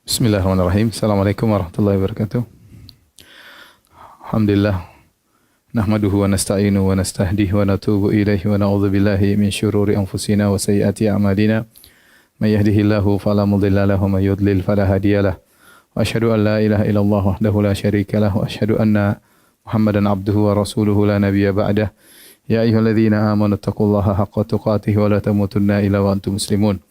Bismillahirrahmanirrahim. Assalamualaikum warahmatullahi wabarakatuh. Alhamdulillah. Nahmaduhu wa nasta'inuhu wa nastahdihi wa natubu ilaihi wa na'udzu billahi min syururi anfusina wa sayyiati a'malina. May yahdihillahu fala mudilla lahu wa may yudlil fala hadiyalah. Wa asyhadu an la ilaha illallah wahdahu la syarika lah wa asyhadu anna Muhammadan abduhu wa rasuluhu la nabiyya ba'dah. Ya ayyuhalladzina amanu taqullaha haqqa tuqatih wa la tamutunna illa wa antum muslimun.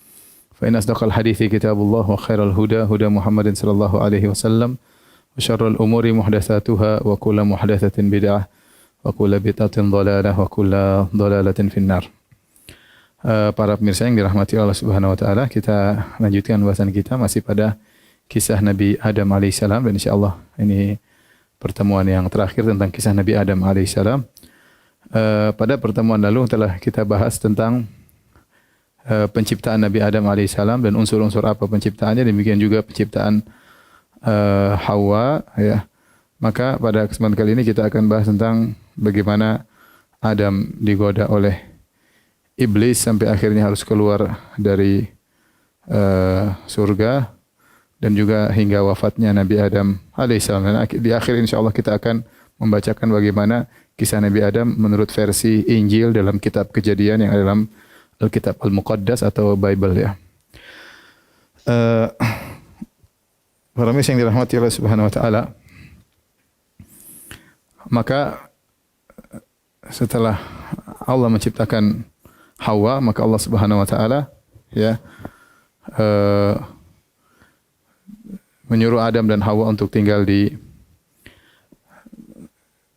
Fa inna asdaqal hadithi kitabullah wa khairal huda huda Muhammadin sallallahu alaihi wasallam wa syarrul umuri muhdatsatuha wa kullu muhdatsatin bid'ah wa kullu bid'atin dhalalah wa kullu dhalalatin finnar. Para pemirsa yang dirahmati Allah Subhanahu wa taala, kita lanjutkan bahasan kita masih pada kisah Nabi Adam alaihissalam, dan insyaallah ini pertemuan yang terakhir tentang kisah Nabi Adam alaihissalam. Pada pertemuan lalu telah kita bahas tentang penciptaan Nabi Adam alaihissalam dan unsur-unsur apa penciptaannya, demikian juga penciptaan Hawa, ya. Maka pada kesempatan kali ini kita akan bahas tentang bagaimana Adam digoda oleh iblis sampai akhirnya harus keluar dari surga, dan juga hingga wafatnya Nabi Adam alaihissalam. Dan di akhir insyaallah kita akan membacakan bagaimana kisah Nabi Adam menurut versi Injil dalam kitab Kejadian yang ada dalam Alkitab Al-Muqaddas atau Bible, ya. Para pemirsa yang dirahmati Allah Subhanahu wa taala, maka setelah Allah menciptakan Hawa, maka Allah Subhanahu wa taala, ya, menyuruh Adam dan Hawa untuk tinggal di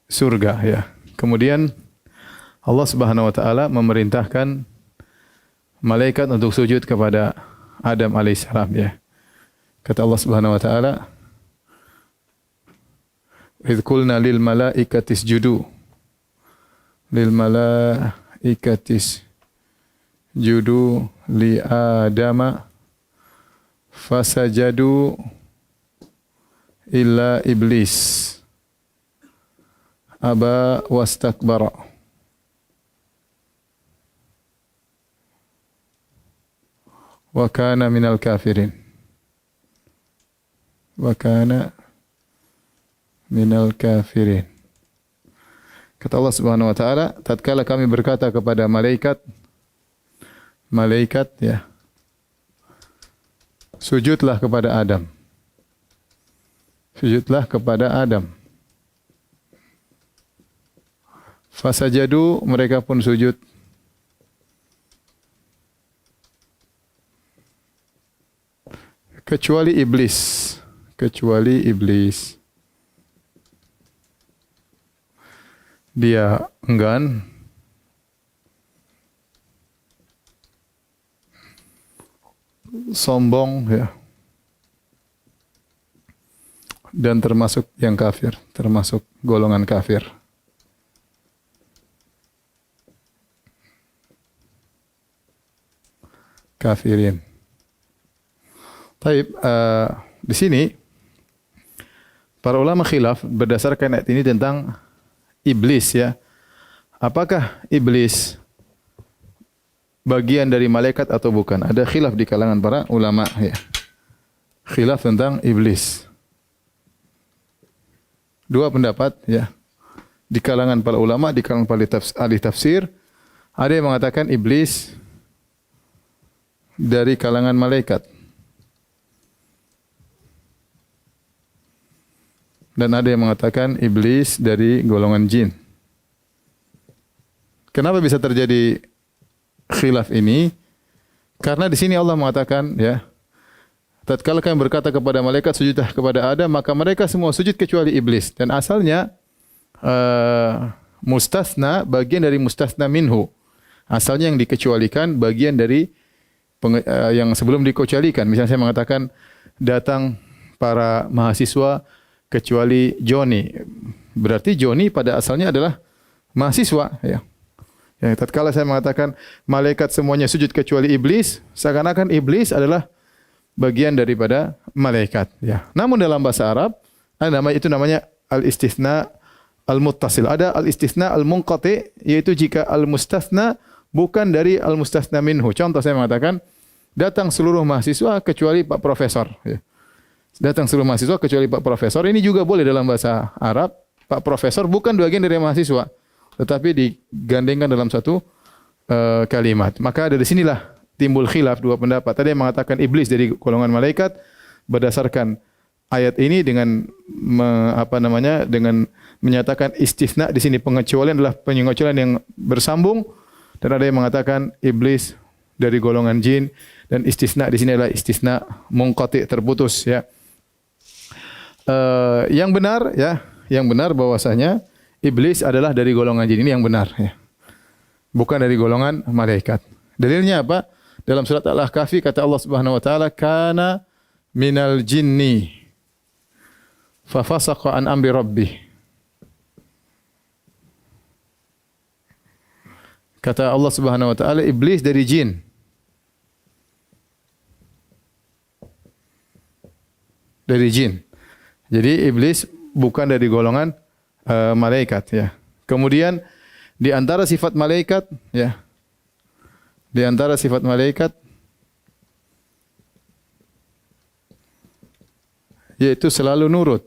surga, ya. Kemudian Allah Subhanahu wa taala memerintahkan malaikat untuk sujud kepada Adam alaihissalam, ya. Kata Allah Subhanahu wa taala, "Idz qulna lil malaikati isjudu li Adama fasajadu illa iblis aba wastakbara wa kana minal kafirin." Kata Allah Subhanahu wa taala, tatkala kami berkata kepada malaikat, ya, sujudlah kepada Adam. Fasajadu, mereka pun sujud. Kecuali iblis. Dia enggan, sombong, ya, dan termasuk yang kafir, termasuk golongan kafir. Kafirin. Taib, di sini para ulama khilaf berdasarkan ayat ini tentang iblis, ya. Apakah iblis bagian dari malaikat atau bukan? Ada khilaf di kalangan para ulama, ya. Khilaf tentang iblis. Dua pendapat, ya, di kalangan para ulama, di kalangan para ahli tafsir. Ada yang mengatakan iblis dari kalangan malaikat, dan ada yang mengatakan iblis dari golongan jin. Kenapa bisa terjadi khilaf ini? Karena di sini Allah mengatakan, ya, tatkala kami berkata kepada malaikat sujudlah kepada Adam, maka mereka semua sujud kecuali iblis. Dan asalnya mustasna, bagian dari mustasna minhu. Asalnya yang dikecualikan bagian dari yang sebelum dikecualikan. Misalnya saya mengatakan datang para mahasiswa kecuali Joni. Berarti Joni pada asalnya adalah mahasiswa, ya. Ya, tatkala saya mengatakan malaikat semuanya sujud kecuali iblis, seakan-akan iblis adalah bagian daripada malaikat, ya. Namun dalam bahasa Arab itu namanya al-istitsna al-muttasil. Ada al-istitsna al-munqati, yaitu jika al-mustasna bukan dari al-mustasna minhu. Contoh saya mengatakan datang seluruh mahasiswa kecuali Pak Profesor, ya. Datang seluruh mahasiswa kecuali Pak Profesor. Ini juga boleh dalam bahasa Arab. Pak Profesor bukan bagian dari mahasiswa, tetapi digandengkan dalam satu kalimat. Maka dari sinilah timbul khilaf dua pendapat. Ada yang mengatakan iblis dari golongan malaikat berdasarkan ayat ini dengan dengan menyatakan istisna di sini, pengecualian adalah pengecualian yang bersambung, dan ada yang mengatakan iblis dari golongan jin, dan istisna di sini adalah istisna munqati, terputus ya. Yang benar bahwasanya iblis adalah dari golongan jin, ini yang benar ya. Bukan dari golongan malaikat. Dalilnya apa? Dalam surat Al-Kahfi kata Allah Subhanahu wa taala, kana minal jinni fa fasaqa an amri rabbih. Kata Allah Subhanahu wa taala, iblis dari jin. Dari jin. Jadi iblis bukan dari golongan malaikat ya. Kemudian di antara sifat malaikat ya. Di antara sifat malaikat yaitu selalu nurut.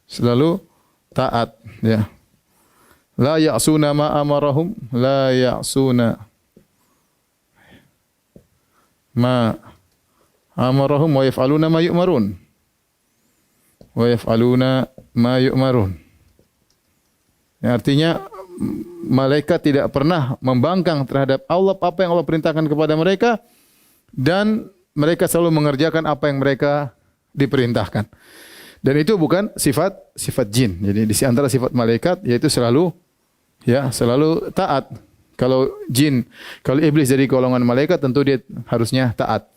Selalu taat ya. La ya'suna ma amarahum, la ya'suna ma amarahum wa yaf'aluna ma yu'marun. Wa yaf'aluna ma yu'marun. Ya, artinya malaikat tidak pernah membangkang terhadap Allah, apa yang Allah perintahkan kepada mereka, dan mereka selalu mengerjakan apa yang mereka diperintahkan. Dan itu bukan sifat jin. Jadi di antara sifat malaikat yaitu selalu taat. Kalau iblis dari golongan malaikat tentu dia harusnya taat.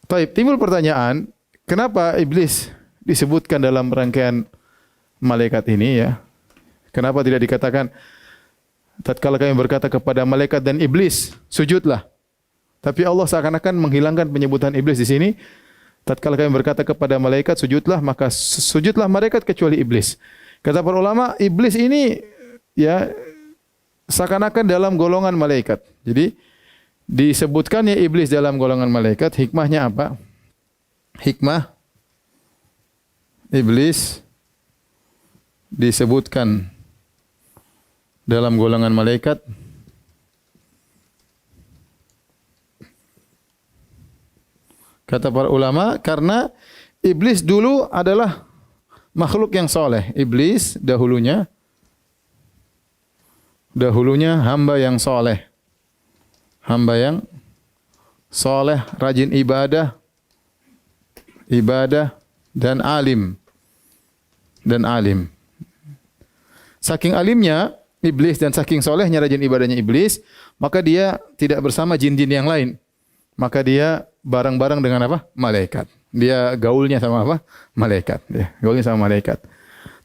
Baik, timbul pertanyaan, kenapa iblis disebutkan dalam rangkaian malaikat ini ya? Kenapa tidak dikatakan tatkala kami berkata kepada malaikat dan iblis, sujudlah. Tapi Allah seakan-akan menghilangkan penyebutan iblis di sini. Tatkala kami berkata kepada malaikat sujudlah, maka sujudlah malaikat kecuali iblis. Kata para ulama, iblis ini ya seakan-akan dalam golongan malaikat. Jadi disebutkannya iblis dalam golongan malaikat, hikmahnya apa? Hikmah iblis disebutkan dalam golongan malaikat kata para ulama, karena iblis dulu adalah makhluk yang soleh. Iblis dahulunya hamba yang soleh. Hamba yang soleh, rajin ibadah dan alim. Saking alimnya iblis dan saking solehnya rajin ibadahnya iblis, maka dia tidak bersama jin-jin yang lain. Maka dia bareng-bareng dengan apa? Malaikat. Dia gaulnya sama apa? Malaikat. Ya, gaulnya sama malaikat.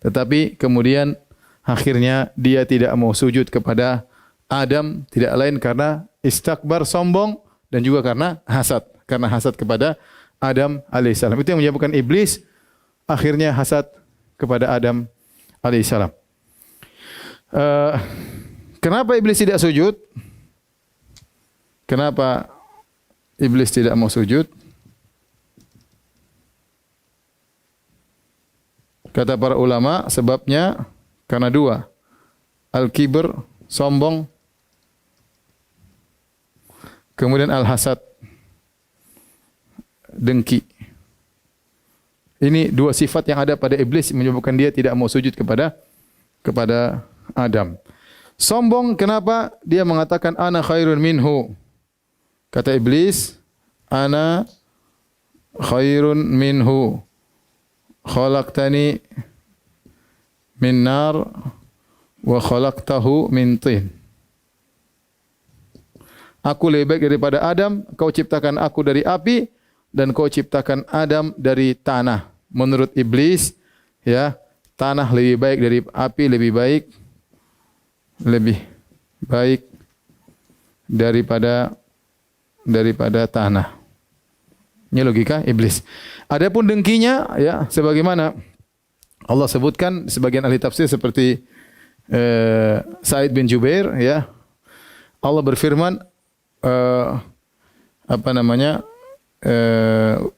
Tetapi kemudian akhirnya dia tidak mau sujud kepada Adam, tidak lain karena istakbar, sombong, dan juga karena hasad. Karena hasad kepada Adam alaihissalam. Itu yang menyebabkan iblis akhirnya hasad kepada Adam alaihissalam. Kenapa iblis tidak sujud? Kenapa iblis tidak mau sujud? Kata para ulama, sebabnya karena dua. Al-kibr, sombong. Kemudian al-hasad, dengki. Ini dua sifat yang ada pada iblis menyebabkan dia tidak mau sujud kepada Adam. Sombong, kenapa? Dia mengatakan ana khairun minhu. Kata iblis, ana khairun minhu. Khalaqtani min nar wa khalaqtahu min tin. Aku lebih baik daripada Adam, kau ciptakan aku dari api dan kau ciptakan Adam dari tanah. Menurut iblis, ya, tanah lebih baik dari api, lebih baik daripada tanah. Ini logika iblis. Adapun dengkinya, ya, sebagaimana Allah sebutkan sebagian ahli tafsir seperti Sa'id bin Jubair, ya, Allah berfirman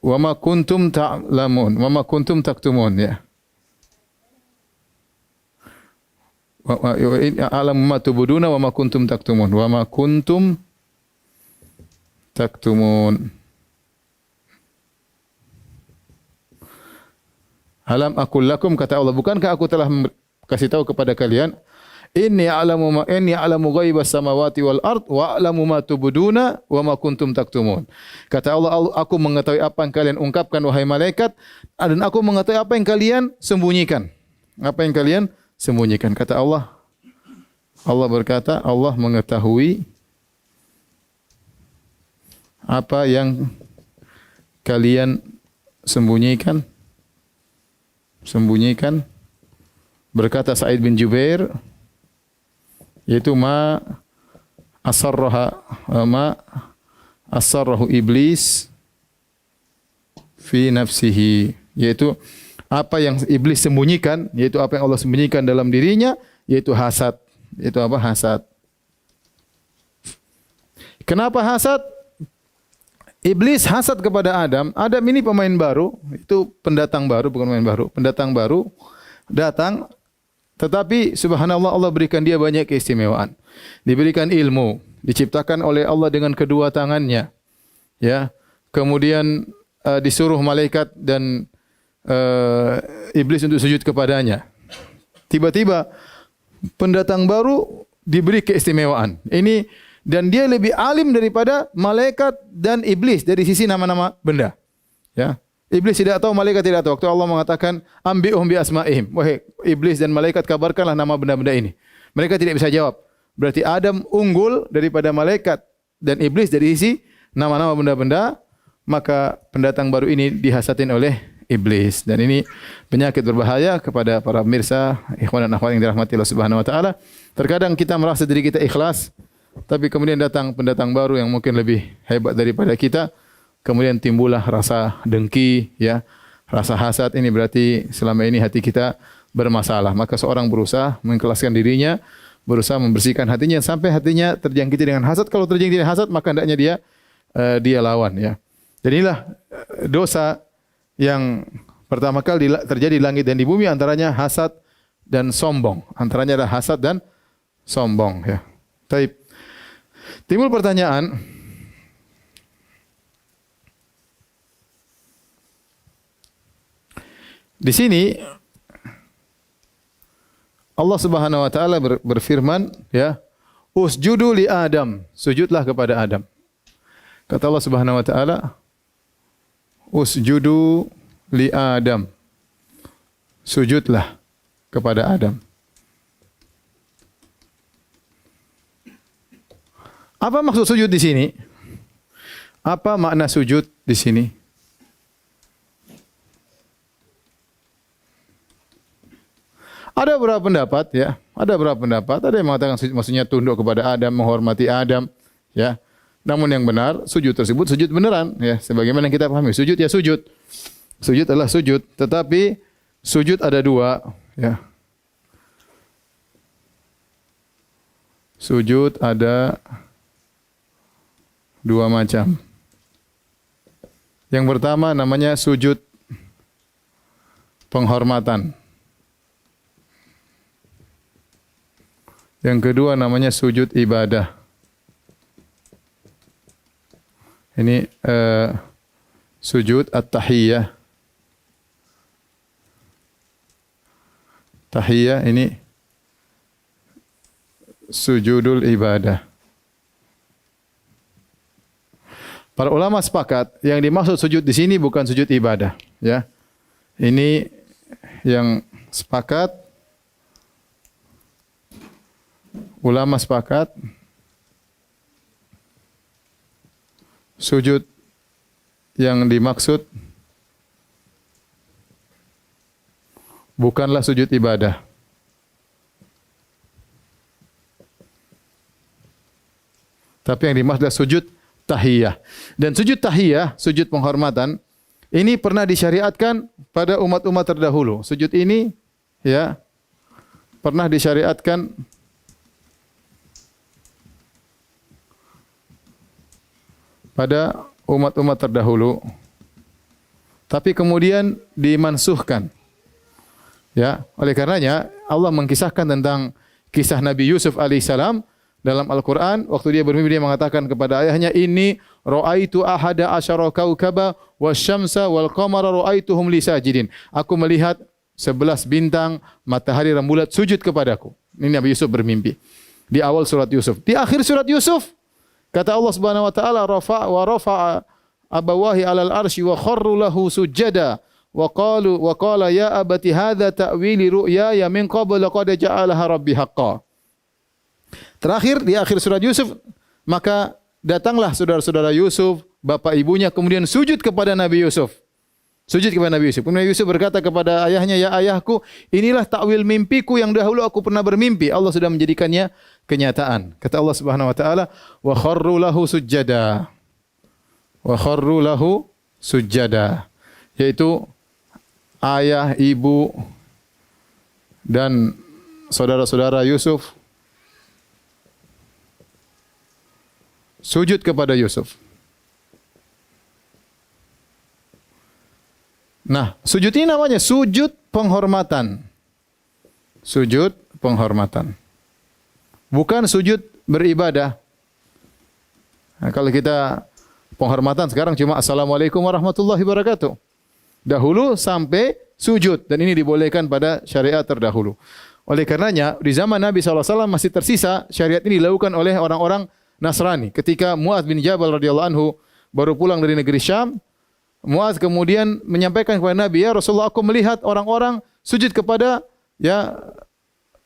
wa ma kuntum ta'lamun, wa ma kuntum taktumun ya. Wa a'lamu ma tubuduna wa ma kuntum taktumun, wa ma kuntum taktumun. Alam aqul lakum, kata Allah, bukankah aku telah kasih tahu kepada kalian, inni a'lamu ghaibas samawati wal ard wa a'lamu ma tubuduna wa ma kuntum taktumun. Kata Allah, aku mengetahui apa yang kalian ungkapkan wahai malaikat, dan aku mengetahui apa yang kalian sembunyikan. Apa yang kalian sembunyikan. Kata Allah, Allah berkata, Allah mengetahui apa yang kalian sembunyikan. Berkata Sa'id bin Jubair, yaitu ma asarrahu iblis fi nafsihi, yaitu apa yang iblis sembunyikan, yaitu apa yang Allah sembunyikan dalam dirinya, yaitu hasad. Itu apa? Hasad. Kenapa hasad? Iblis hasad kepada Adam. Adam ini pemain baru, itu pendatang baru, bukan pemain baru. Pendatang baru datang, tetapi subhanallah Allah berikan dia banyak keistimewaan. Diberikan ilmu, diciptakan oleh Allah dengan kedua tangannya. Ya. Kemudian disuruh malaikat dan iblis untuk sujud kepadanya. Tiba-tiba pendatang baru diberi keistimewaan. Ini dan dia lebih alim daripada malaikat dan iblis dari sisi nama-nama benda. Ya. Iblis tidak tahu, malaikat tidak tahu. Waktu Allah mengatakan ambi'uhum bi asma'ihim. Wahai iblis dan malaikat, kabarkanlah nama benda-benda ini. Mereka tidak bisa jawab. Berarti Adam unggul daripada malaikat dan iblis dari sisi nama-nama benda-benda, maka pendatang baru ini dihasatin oleh iblis. Dan ini penyakit berbahaya kepada para pemirsa, ikhwan dan akhwat yang dirahmati Allah Subhanahu wa taala. Terkadang kita merasa diri kita ikhlas, tapi kemudian datang pendatang baru yang mungkin lebih hebat daripada kita, kemudian timbullah rasa dengki, ya, rasa hasad. Ini berarti selama ini hati kita bermasalah. Maka seorang berusaha mengikhlaskan dirinya, berusaha membersihkan hatinya sampai hatinya terjangkiti dengan hasad. Kalau terjangkiti dengan hasad, maka hendaknya dia lawan, ya. Dan inilah dosa yang pertama kali terjadi di langit dan di bumi, antaranya hasad dan sombong. Antaranya adalah hasad dan sombong, ya. Taib. Timbul pertanyaan, di sini Allah Subhanahu wa taala berfirman, ya, usjudu li Adam, sujudlah kepada Adam. Kata Allah Subhanahu wa taala, usjudu li Adam, sujudlah kepada Adam. Apa maksud sujud di sini? Apa makna sujud di sini? Ada beberapa pendapat, ya. Ada beberapa pendapat. Ada yang mengatakan maksudnya tunduk kepada Adam, menghormati Adam, ya. Namun yang benar, sujud tersebut sujud beneran, ya. Sebagaimana yang kita pahami, sujud ya sujud. Sujud adalah sujud, tetapi sujud ada dua, ya. Sujud ada dua macam. Yang pertama namanya sujud penghormatan. Yang kedua namanya sujud ibadah. Ini sujud at-tahiyyah. Tahiyyah ini sujudul ibadah. Para ulama sepakat yang dimaksud sujud di sini bukan sujud ibadah, ya. Ini yang sepakat, ulama sepakat, sujud yang dimaksud bukanlah sujud ibadah. Tapi yang dimaksud adalah sujud tahiyah. Dan sujud tahiyah, sujud penghormatan, ini pernah disyariatkan pada umat-umat terdahulu. Sujud ini, ya, pernah disyariatkan pada umat-umat terdahulu. Tapi kemudian dimansuhkan. Ya, oleh karenanya Allah mengkisahkan tentang kisah Nabi Yusuf alaihissalam dalam Al-Quran. Waktu dia bermimpi dia mengatakan kepada ayahnya, ini ra'aitu ahada asyara kaukaba wasyamsa wal qamara ra'aituhum li sajidin. Aku melihat 11 bintang, matahari, rembulan sujud kepadaku. Ini Nabi Yusuf bermimpi. Di awal surat Yusuf. Di akhir surat Yusuf kata Allah Subhanahu wa taala, rafa'a abawahi 'alal arsy wa kharru lahu sujada wa qala ya abati hadza ta'wili ru'yaya min qabl qad ja'alaha rabbi haqqan. Terakhir di akhir surat Yusuf, maka datanglah saudara-saudara Yusuf, bapak ibunya, kemudian sujud kepada Nabi Yusuf. Sujud kepada Nabi Yusuf. Kemudian Yusuf berkata kepada ayahnya, ya ayahku, inilah takwil mimpiku yang dahulu aku pernah bermimpi. Allah sudah menjadikannya kenyataan. Kata Allah Subhanahu wa taala, wa kharru lahu sujjada. Wa kharru lahu sujjada. Yaitu ayah, ibu dan saudara-saudara Yusuf sujud kepada Yusuf. Nah, sujud ini namanya sujud penghormatan. Sujud penghormatan. Bukan sujud beribadah. Nah, kalau kita penghormatan sekarang cuma assalamualaikum warahmatullahi wabarakatuh. Dahulu sampai sujud, dan ini dibolehkan pada syariat terdahulu. Oleh karenanya di zaman Nabi SAW masih tersisa syariat ini dilakukan oleh orang-orang Nasrani. Ketika Mu'adz bin Jabal radhiyallahu anhu baru pulang dari negeri Syam, Mu'adz kemudian menyampaikan kepada Nabi, ya Rasulullah, aku melihat orang-orang sujud kepada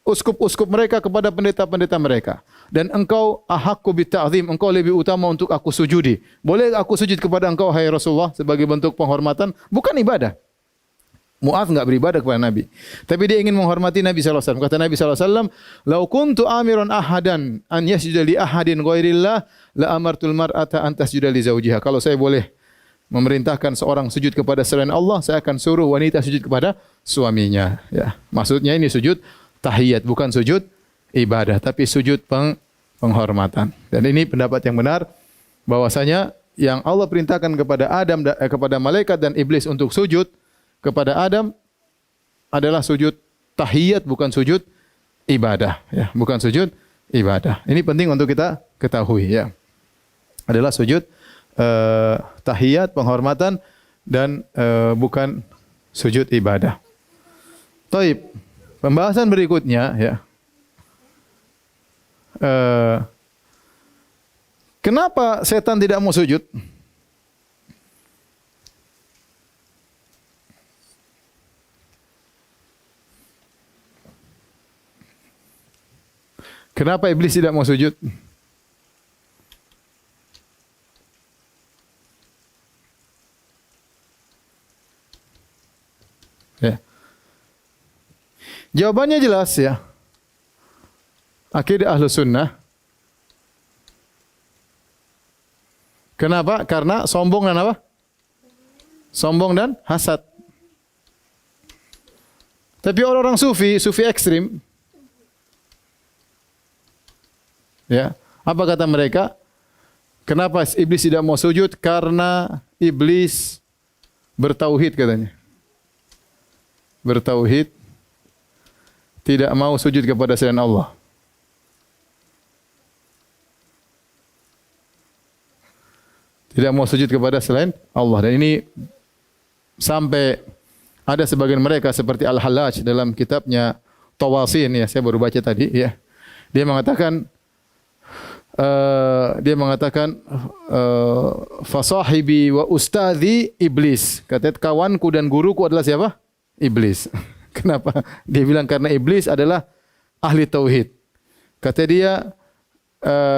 uskup-uskup mereka, kepada pendeta-pendeta mereka. Dan engkau ahaqqu bitta'zim, engkau lebih utama untuk aku sujudi. Boleh aku sujud kepada engkau, hai Rasulullah, sebagai bentuk penghormatan? Bukan ibadah. Mu'adz enggak beribadah kepada Nabi, tapi dia ingin menghormati Nabi SAW. Kata Nabi SAW, "Lau kuntu amiran ahadan an yasjuda li ahadin ghairillah la amartul mar'ata an tasjuda li zawjiha." Kalau saya boleh memerintahkan seorang sujud kepada selain Allah, saya akan suruh wanita sujud kepada suaminya. Ya, maksudnya ini sujud tahiyat, bukan sujud ibadah, tapi sujud penghormatan. Dan ini pendapat yang benar, bahwasanya yang Allah perintahkan kepada Adam, kepada malaikat dan iblis untuk sujud kepada Adam adalah sujud tahiyat, bukan sujud ibadah. Ya, bukan sujud ibadah. Ini penting untuk kita ketahui. Ya, adalah sujud tahiyat, penghormatan, dan bukan sujud ibadah. Taib. Pembahasan berikutnya, ya. Kenapa setan tidak mau sujud? Kenapa iblis tidak mau sujud? Ya. Jawabannya jelas, ya. Akidah Ahlus Sunnah. Kenapa? Karena sombong dan apa? Sombong dan hasad. Tapi orang-orang sufi ekstrim, ya, apa kata mereka? Kenapa iblis tidak mau sujud? Karena iblis bertauhid, katanya. Bertauhid, tidak mau sujud kepada selain Allah. Tidak mau sujud kepada selain Allah. Dan ini sampai ada sebagian mereka seperti Al-Hallaj dalam kitabnya Tawasin, ya, saya baru baca tadi, ya. Dia mengatakan fasahibi wa ustadzi iblis. Kata kawanku dan guruku adalah siapa? Iblis. Kenapa? Dia bilang karena iblis adalah ahli tauhid. Kata dia,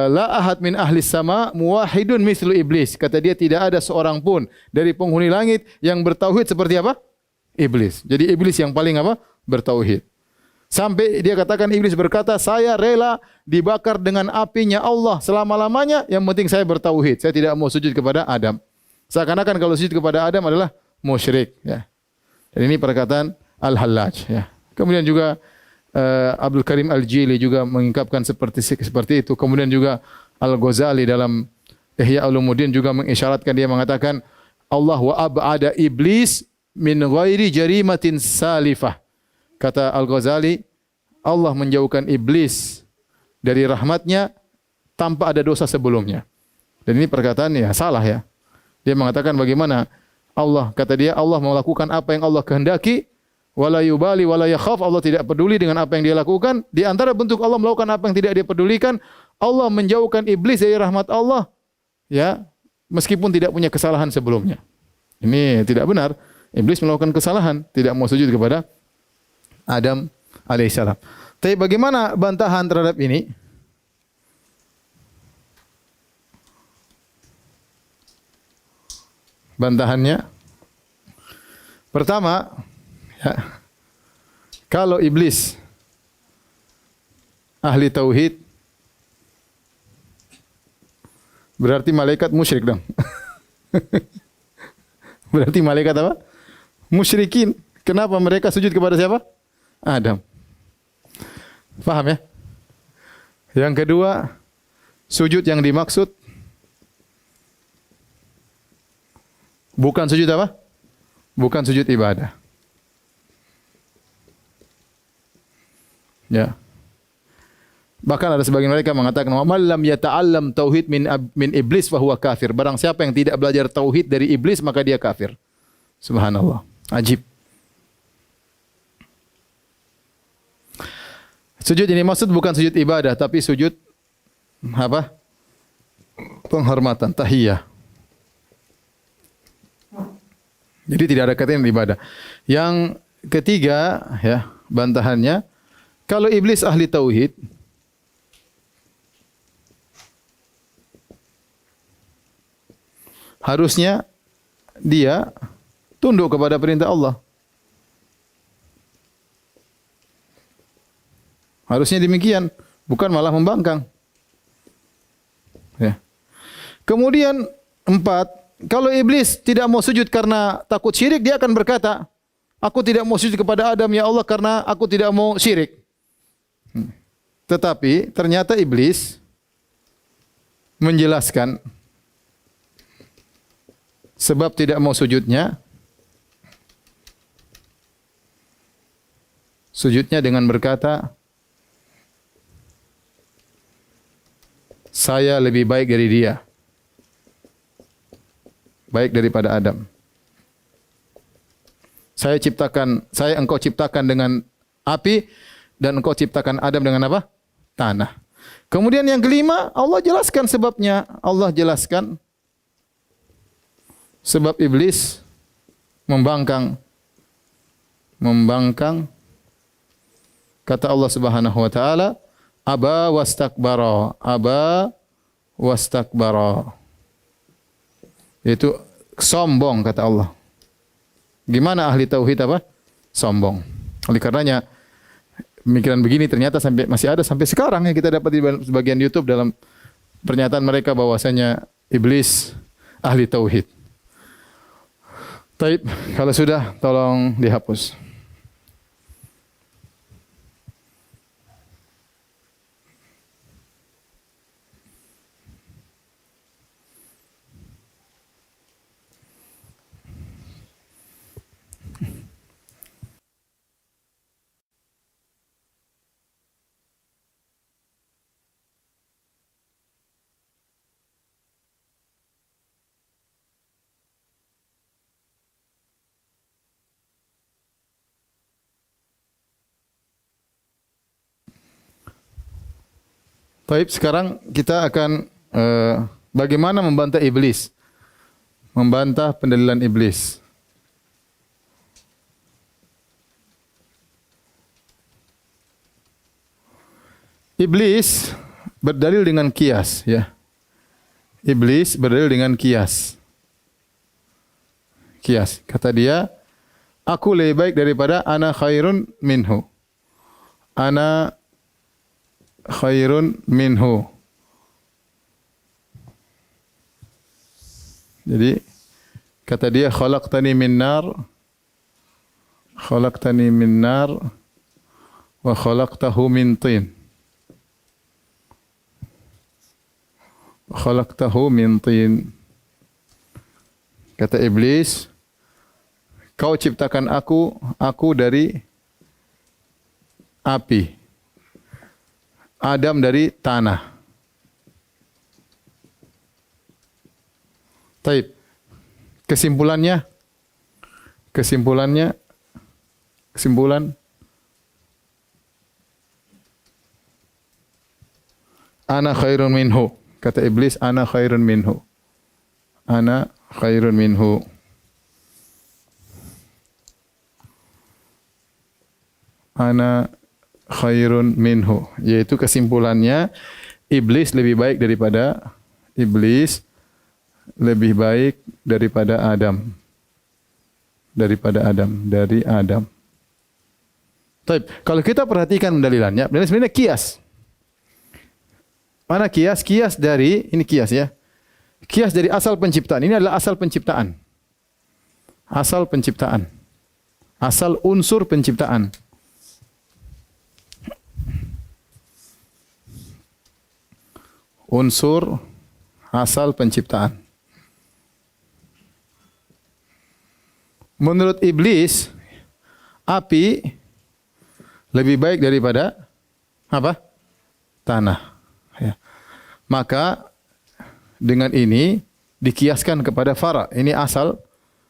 la ahad min ahli sama muwahhidun mislu iblis. Kata dia tidak ada seorang pun dari penghuni langit yang bertauhid seperti apa? Iblis. Jadi iblis yang paling apa? Bertauhid. Sampai dia katakan, iblis berkata, saya rela dibakar dengan apinya Allah selama-lamanya, yang penting saya bertauhid. Saya tidak mau sujud kepada Adam. Seakan-akan kalau sujud kepada Adam adalah musyrik, ya. Dan ini perkataan Al-Hallaj, ya. Kemudian juga Abdul Karim Al-Jili juga mengungkapkan seperti itu. Kemudian juga Al-Ghazali dalam Ihya Ulumuddin juga mengisyaratkan, dia mengatakan Allah wa ab'ada iblis min ghairi jarimatin salifah. Kata Al-Ghazali, Allah menjauhkan iblis dari rahmatnya tanpa ada dosa sebelumnya. Dan ini perkataan ya salah ya. Dia mengatakan bagaimana Allah, kata dia, Allah melakukan apa yang Allah kehendaki, wala yubali wala yakhaf, Allah tidak peduli dengan apa yang dia lakukan. Di antara bentuk Allah melakukan apa yang tidak dia pedulikan, Allah menjauhkan iblis dari rahmat Allah, ya, meskipun tidak punya kesalahan sebelumnya. Ini tidak benar. Iblis melakukan kesalahan, tidak mau sujud kepada Adam alaihissalam. Tapi bagaimana bantahan terhadap ini? Bantahannya, pertama, ya, kalau iblis ahli tauhid, berarti malaikat musyrik dong. Berarti malaikat apa? Musyrikin. Kenapa mereka sujud kepada siapa? Adam. Paham ya? Yang kedua, sujud yang dimaksud bukan sujud apa? Bukan sujud ibadah. Ya. Bahkan ada sebagian mereka mengatakan, "Man lam yata'allam tauhid min iblis fa huwa kafir." Barang siapa yang tidak belajar tauhid dari iblis, maka dia kafir. Subhanallah. Ajib. Sujud ini maksud bukan sujud ibadah, tapi sujud apa? Penghormatan, tahiyah. Jadi tidak ada kaitan dengan ibadah. Yang ketiga, ya, bantahannya, kalau iblis ahli tauhid, harusnya dia tunduk kepada perintah Allah. Harusnya demikian, bukan malah membangkang. Ya. Kemudian 4, kalau iblis tidak mau sujud karena takut syirik, dia akan berkata, aku tidak mau sujud kepada Adam ya Allah karena aku tidak mau syirik. Tetapi ternyata iblis menjelaskan sebab tidak mau sujudnya. Sujudnya dengan berkata, saya lebih baik dari dia. Baik daripada Adam. Engkau ciptakan dengan api dan engkau ciptakan Adam dengan apa? Tanah. Kemudian yang kelima, Allah jelaskan sebabnya. Allah jelaskan sebab iblis membangkang. Kata Allah Subhanahu wa taala, aba wastakbara. Itu sombong kata Allah. Gimana ahli tauhid apa? Sombong. Oleh karenanya pemikiran begini ternyata masih ada sampai sekarang, yang kita dapat di sebagian YouTube dalam pernyataan mereka bahwasanya iblis ahli tauhid. Taib, kalau sudah tolong dihapus. Baik, sekarang kita akan bagaimana membantah iblis. Membantah pendalilan iblis. Iblis berdalil dengan kias, ya. Iblis berdalil dengan kias. Kias. Kata dia, aku lebih baik daripada ana khairun minhu. Ana khairun minhu. Jadi kata dia, khalaqtani min nar wa khalaqtahu min tin. khalaqtahu min tin. Kata iblis, kau ciptakan aku dari api. Adam dari tanah. Taib. Kesimpulan ana khairun minhu. Kata iblis, ana khairun minhu. Ana khairun minhu. Ana khairun minhu. Yaitu kesimpulannya, iblis lebih baik daripada Adam. Dari Adam. Taib. Kalau kita perhatikan pendalilannya sebenarnya kias. Mana kias? Kias dari, ini kias ya. Kias dari asal penciptaan. Ini adalah asal penciptaan. Asal penciptaan. Asal unsur penciptaan. Unsur asal penciptaan. Menurut iblis, api lebih baik daripada apa? Tanah. Ya. Maka dengan ini dikiaskan kepada fara. Ini asal,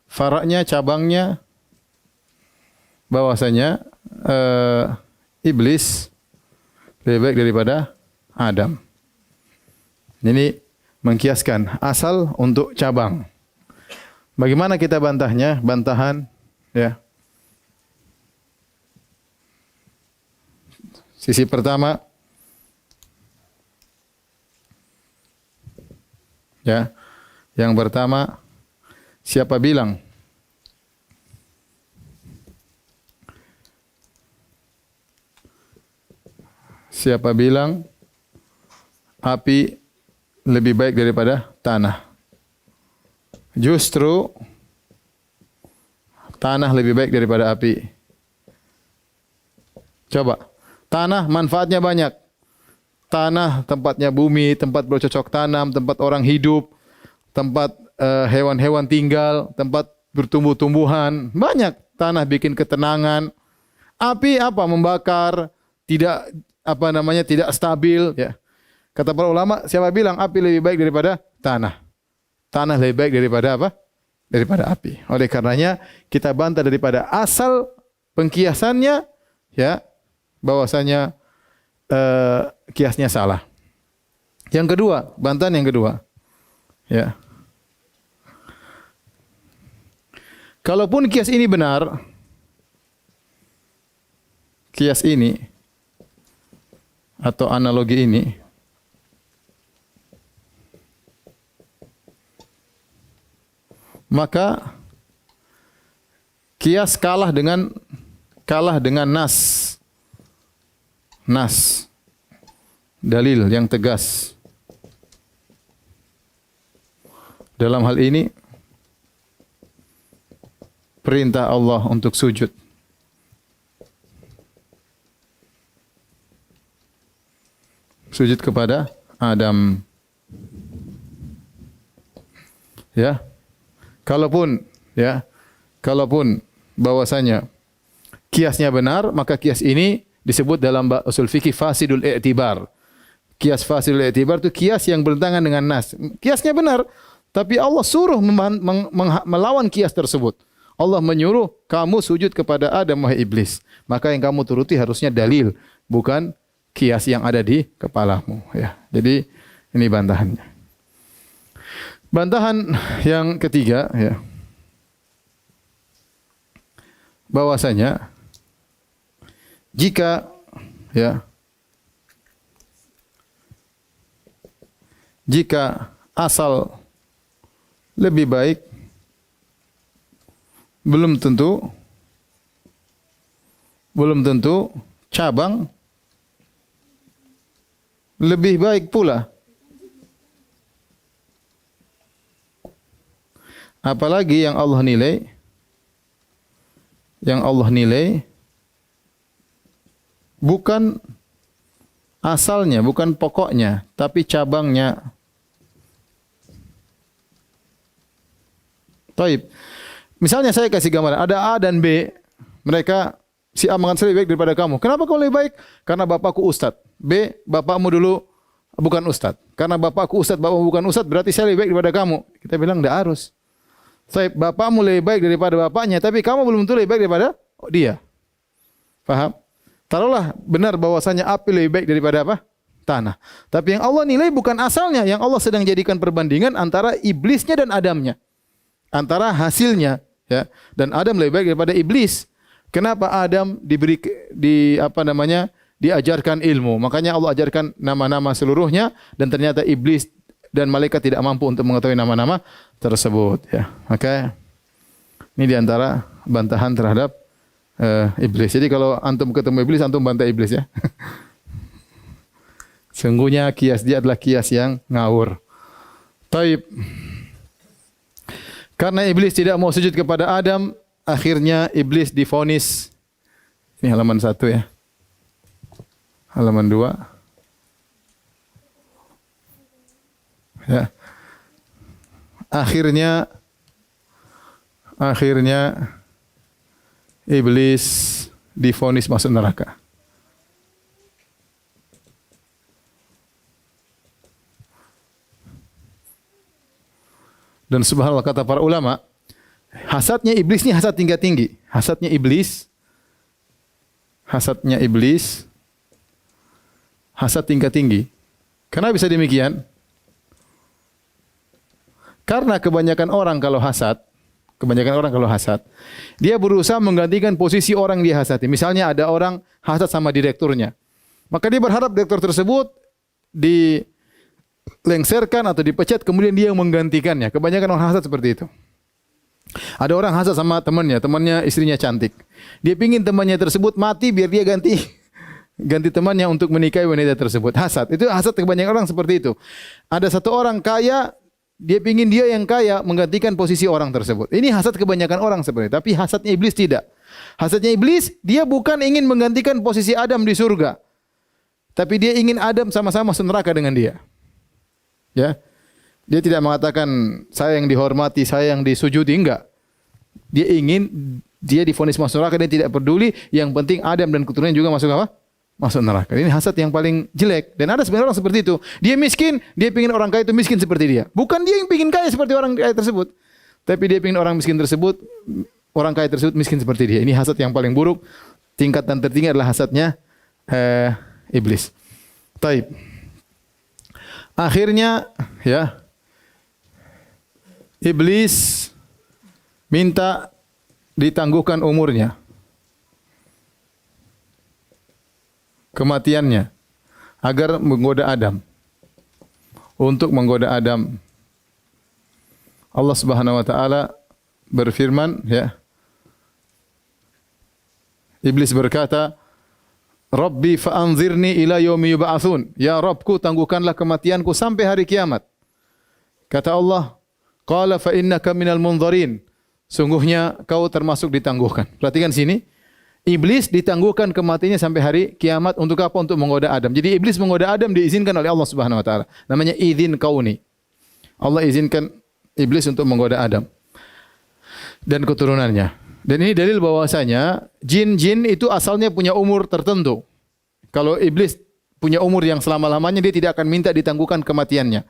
faranya, cabangnya, bahwasanya iblis lebih baik daripada Adam. Ini mengkiaskan asal untuk cabang. Bagaimana kita bantahnya? Bantahan ya. Sisi pertama ya. Yang pertama, siapa bilang api lebih baik daripada tanah? Justru tanah lebih baik daripada api. Coba, tanah manfaatnya banyak. Tanah tempatnya bumi, tempat bercocok tanam, tempat orang hidup, tempat hewan-hewan tinggal, tempat bertumbuh-tumbuhan. Banyak. Tanah bikin ketenangan. Api apa? Membakar, tidak tidak stabil ya. Kata para ulama, siapa bilang api lebih baik daripada tanah? Tanah lebih baik daripada apa? Daripada api. Oleh karenanya kita bantah daripada asal pengkiasannya ya, bahwasanya kiasnya salah. Yang kedua, bantahan yang kedua. Ya. Kalaupun kias ini benar, kias ini atau analogi ini maka kias kalah dengan nas. Nas. Dalil yang tegas. Dalam hal ini perintah Allah untuk sujud. Sujud kepada Adam. Ya. Kalaupun bahwasanya kiasnya benar, maka kias ini disebut dalam usul fikih fasidul i'tibar. Kias fasidul i'tibar itu kias yang bertentangan dengan nas. Kiasnya benar, tapi Allah suruh melawan kias tersebut. Allah menyuruh kamu sujud kepada Adam wahai iblis. Maka yang kamu turuti harusnya dalil, bukan kias yang ada di kepalamu ya. Jadi ini bantahannya. Bantahan yang ketiga ya. Bahwasanya jika asal lebih baik, belum tentu cabang lebih baik pula. Apalagi yang Allah nilai bukan asalnya, bukan pokoknya, tapi cabangnya. Taib. Misalnya saya kasih gambaran, ada A dan B. Mereka, si A mengatakan lebih baik daripada kamu. Kenapa kamu lebih baik? Karena bapakku ustadz. B, bapakmu dulu bukan ustadz. Karena bapakku ustadz, bapakmu bukan ustadz, berarti saya lebih baik daripada kamu. Kita bilang tidak harus. Taib, bapakmu lebih baik daripada bapaknya, tapi kamu belum tentu lebih baik daripada dia. Paham? Taruhlah benar bahwasanya api lebih baik daripada apa? Tanah. Tapi yang Allah nilai bukan asalnya, yang Allah sedang jadikan perbandingan antara iblisnya dan Adamnya. Antara hasilnya, ya. Dan Adam lebih baik daripada iblis. Kenapa Adam diajarkan ilmu? Makanya Allah ajarkan nama-nama seluruhnya, dan ternyata iblis dan malaikat tidak mampu untuk mengetahui nama-nama tersebut, ya. Maka ini diantara bantahan terhadap iblis. Jadi kalau antum ketemu iblis, antum bantah iblis, ya. Sungguhnya kias dia adalah kias yang ngawur. Taib. Karena iblis tidak mau sujud kepada Adam, akhirnya iblis divonis. Ini halaman 1, ya. Halaman 2. Ya. Akhirnya iblis divonis masuk neraka. Dan subhanallah, kata para ulama, hasadnya iblis ini hasad tingkat tinggi. Hasadnya iblis hasad tingkat tinggi. Kenapa bisa demikian? Karena kebanyakan orang kalau hasad, dia berusaha menggantikan posisi orang dia hasati. Misalnya ada orang hasad sama direkturnya, maka dia berharap direktur tersebut dilengserkan atau dipecat, kemudian dia yang menggantikannya. Kebanyakan orang hasad seperti itu. Ada orang hasad sama temannya istrinya cantik. Dia pingin temannya tersebut mati biar dia ganti temannya untuk menikahi wanita tersebut. Hasad. Itu hasad kebanyakan orang seperti itu. Ada satu orang kaya, dia pingin dia yang kaya menggantikan posisi orang tersebut. Ini hasad kebanyakan orang seperti itu. Tapi hasadnya iblis tidak. Hasadnya iblis, dia bukan ingin menggantikan posisi Adam di surga, tapi dia ingin Adam sama-sama masuk neraka dengan dia. Ya, dia tidak mengatakan saya yang dihormati, saya yang disujudi, enggak. Dia ingin dia divonis masuk neraka, dia tidak peduli. Yang penting Adam dan keturunannya juga masuk apa? Masuk neraka. Ini hasad yang paling jelek. Dan ada sebenarnya orang seperti itu. Dia miskin, dia ingin orang kaya itu miskin seperti dia. Bukan dia yang ingin kaya seperti orang kaya tersebut, tapi dia ingin orang kaya tersebut miskin seperti dia. Ini hasad yang paling buruk. Tingkatan tertinggi adalah hasadnya iblis. Taib. Akhirnya, ya, iblis minta ditangguhkan umurnya, kematiannya, agar menggoda Adam. Untuk menggoda Adam, Allah Subhanahu wa taala berfirman, ya. Iblis berkata, Rabbi fa'anzirni ila yaumi yub'atsun. Ya Rabbku, tangguhkanlah kematianku sampai hari kiamat. Kata Allah, qala fa innaka minal munzarin. Sungguhnya kau termasuk ditangguhkan. Perhatikan sini. Iblis ditangguhkan kematiannya sampai hari kiamat untuk apa? Untuk menggoda Adam. Jadi iblis menggoda Adam diizinkan oleh Allah Subhanahu wa taala. Namanya idzin kauni. Allah izinkan iblis untuk menggoda Adam dan keturunannya. Dan ini dalil bahwasanya jin-jin itu asalnya punya umur tertentu. Kalau iblis punya umur yang selama-lamanya, dia tidak akan minta ditangguhkan kematiannya.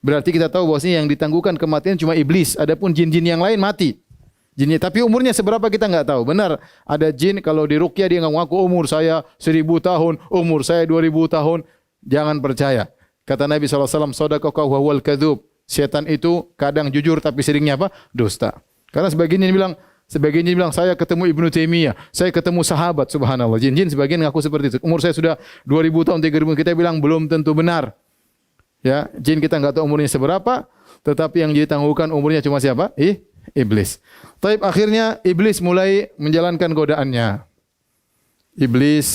Berarti kita tahu bahwasanya yang ditangguhkan kematian cuma iblis. Adapun jin-jin yang lain mati. Jinnya, tapi umurnya seberapa kita enggak tahu. Benar, ada jin kalau di ruqyah dia ngaku umur saya 1000 tahun, umur saya 2000 tahun. Jangan percaya. Kata Nabi SAW, sadaqaka wa huwal kadzub. Setan itu kadang jujur tapi seringnya apa? Dusta. Karena sebagian bilang saya ketemu Ibnu Taimiyah, saya ketemu sahabat, subhanallah. Jin-jin sebagian ngaku seperti itu. Umur saya sudah 2000 tahun, 3000, kita bilang belum tentu benar. Ya, jin kita enggak tahu umurnya seberapa, tetapi yang jadi tangguhkan umurnya cuma siapa? Iblis. Taib, akhirnya iblis mulai menjalankan godaannya. Iblis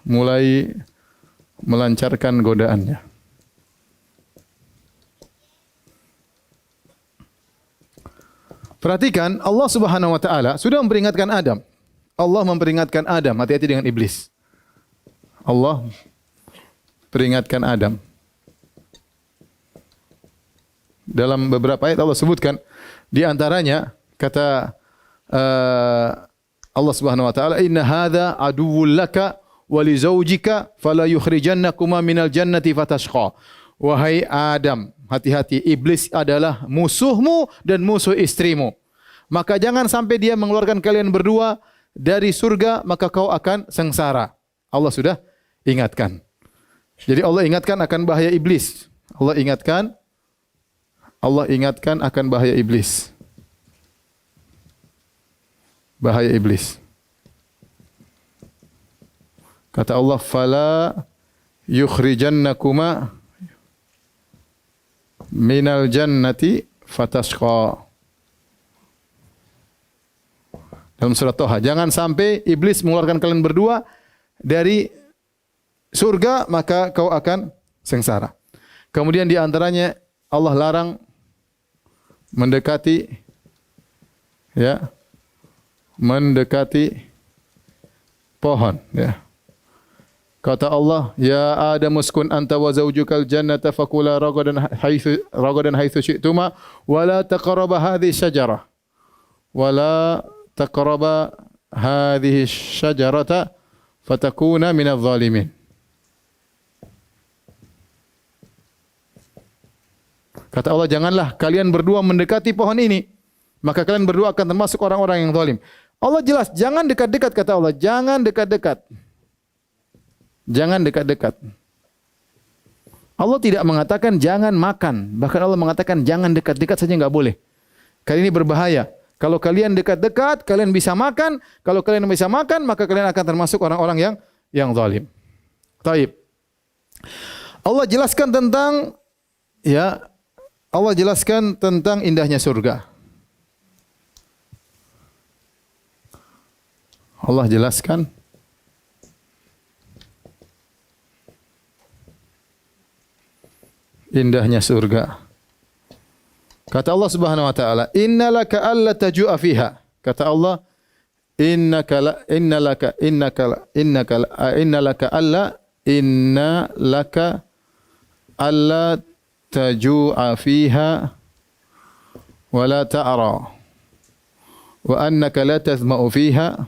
mulai melancarkan godaannya. Perhatikan, Allah Subhanahu wa taala sudah memperingatkan Adam. Allah memperingatkan Adam, hati-hati dengan iblis. Allah peringatkan Adam. Dalam beberapa ayat Allah sebutkan, di antaranya kata Allah Subhanahu wa taala, "Inna hadza aduwwul laka wa li zaujika fala yukhrijannakuma minal jannati fatashqa." Wahai Adam, hati-hati, iblis adalah musuhmu dan musuh istrimu. Maka jangan sampai dia mengeluarkan kalian berdua dari surga, maka kau akan sengsara. Allah sudah ingatkan. Jadi Allah ingatkan akan bahaya iblis. Allah ingatkan akan bahaya iblis. Bahaya iblis. Kata Allah, "Fala yukhrijannakuma minal jannati fatashqa." Dalam surat Toha, jangan sampai iblis mengeluarkan kalian berdua dari surga, maka kau akan sengsara. Kemudian di antaranya Allah larang mendekati pohon, ya. Kata Allah, "Ya Adam uskun anta wa zawjukal jannata fakula ragadan haitsu syi'tuma wa la taqraba hadhihi syajarah wa la taqraba hadhihi syajarata fatakuna minadh dhalimin." Kata Allah, janganlah kalian berdua mendekati pohon ini, maka kalian berdua akan termasuk orang-orang yang zalim. Allah jelas, jangan dekat-dekat, kata Allah, jangan dekat-dekat. Jangan dekat-dekat. Allah tidak mengatakan jangan makan, bahkan Allah mengatakan jangan dekat-dekat saja enggak boleh. Kali ini berbahaya. Kalau kalian dekat-dekat, kalian bisa makan. Kalau kalian bisa makan, maka kalian akan termasuk orang-orang yang zalim. Taib. Allah jelaskan tentang Allah jelaskan tentang indahnya surga. Allah jelaskan indahnya surga. Kata Allah Subhanahu wa taala, "Innalaka alla tajua fiha." Kata Allah, innalaka alla taju'a fiha wa la ta'ra wa annaka la tazma'u fiha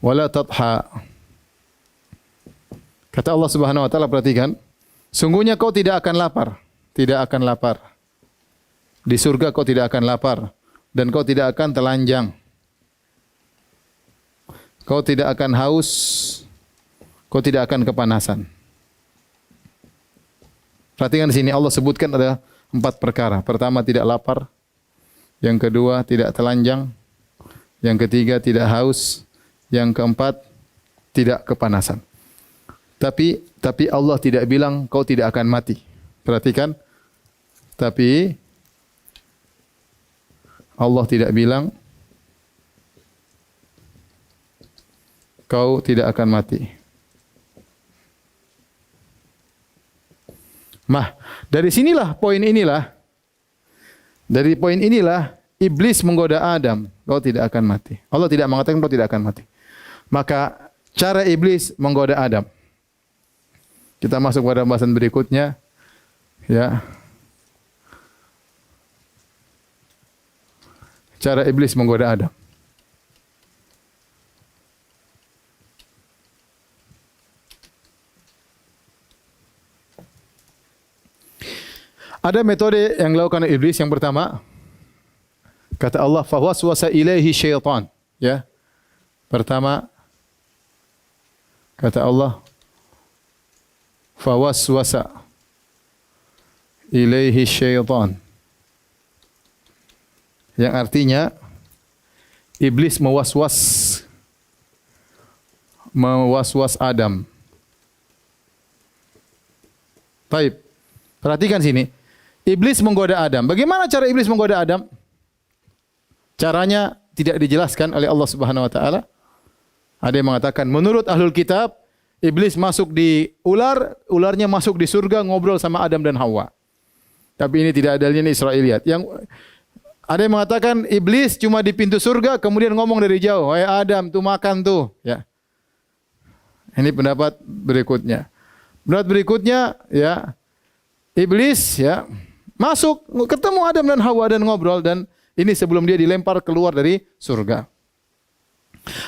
wa la tadha. Kata Allah Subhanahu wa taala, perhatikan, sungguhnya kau tidak akan lapar, tidak akan lapar. Di surga kau tidak akan lapar dan kau tidak akan telanjang. Kau tidak akan haus, kau tidak akan kepanasan. Perhatikan di sini Allah sebutkan ada 4 perkara. Pertama, tidak lapar. Yang kedua, tidak telanjang. Yang ketiga, tidak haus. Yang keempat, tidak kepanasan. Tapi Allah tidak bilang kau tidak akan mati. Perhatikan. Tapi Allah tidak bilang kau tidak akan mati. Dari poin inilah iblis menggoda Adam, kau tidak akan mati. Allah tidak mengatakan kau tidak akan mati. Maka cara iblis menggoda Adam. Kita masuk pada pembahasan berikutnya, ya. Cara iblis menggoda Adam. Ada metode yang dilakukan oleh iblis. Yang pertama, kata Allah, fawaswasa ilaihi syaitan. Ya. Pertama, kata Allah, fawaswasa ilaihi syaitan. Yang artinya, iblis mewaswas Adam. Baik. Perhatikan sini. Iblis menggoda Adam. Bagaimana cara iblis menggoda Adam? Caranya tidak dijelaskan oleh Allah Subhanahu wa taala. Ada yang mengatakan menurut ahlul kitab, iblis masuk di ular, ularnya masuk di surga ngobrol sama Adam dan Hawa. Tapi ini tidak ada dalilnya, Israiliyat. Yang ada yang mengatakan iblis cuma di pintu surga kemudian ngomong dari jauh, "Wahai Adam, tuh makan tuh." Ya. Ini pendapat berikutnya. Pendapat berikutnya ya, iblis ya masuk ketemu Adam dan Hawa dan ngobrol, dan ini sebelum dia dilempar keluar dari surga.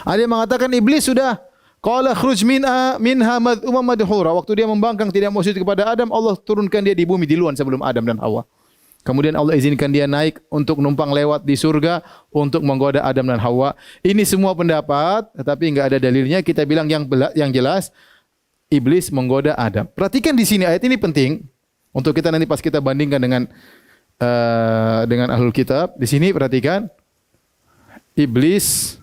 Ada yang mengatakan iblis sudah qala khruj minha madhuma madhura. Waktu dia membangkang tidak mau sujud kepada Adam, Allah turunkan dia di bumi duluan sebelum Adam dan Hawa. Kemudian Allah izinkan dia naik untuk numpang lewat di surga untuk menggoda Adam dan Hawa. Ini semua pendapat, tetapi enggak ada dalilnya. Kita bilang yang jelas iblis menggoda Adam. Perhatikan di sini, ayat ini penting untuk kita nanti pas kita bandingkan dengan ahlul kitab. Di sini perhatikan, iblis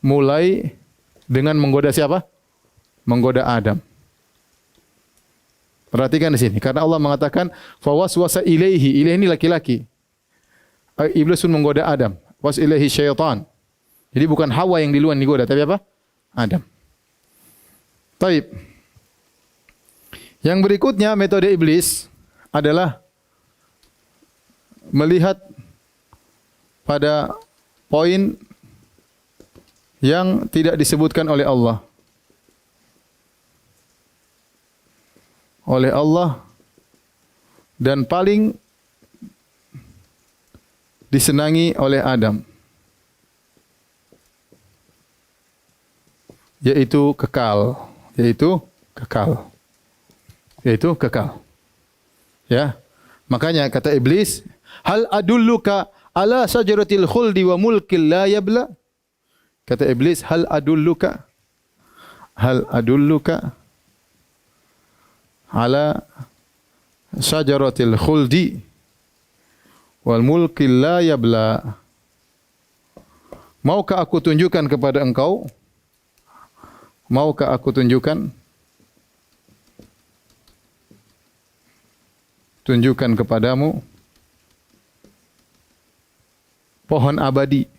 mulai dengan menggoda siapa? Menggoda Adam. Perhatikan di sini, karena Allah mengatakan fawaswasa ilaihi, ilaihi ini laki-laki. Iblis pun menggoda Adam. Was ilaihi syaitan. Jadi bukan Hawa yang duluan digoda, tapi apa? Adam. Taib. Yang berikutnya metode iblis adalah melihat pada poin yang tidak disebutkan oleh Allah. Oleh Allah dan paling disenangi oleh Adam, yaitu kekal, ya. Makanya kata iblis, hal adulluka ala sajaratil khuldi wa mulkil la yabla. Kata iblis, hal adulluka ala syajaratil khuldi wal mulki la yabla. Maukah aku tunjukkan kepada engkau? Maukah aku tunjukkan kepadamu pohon abadi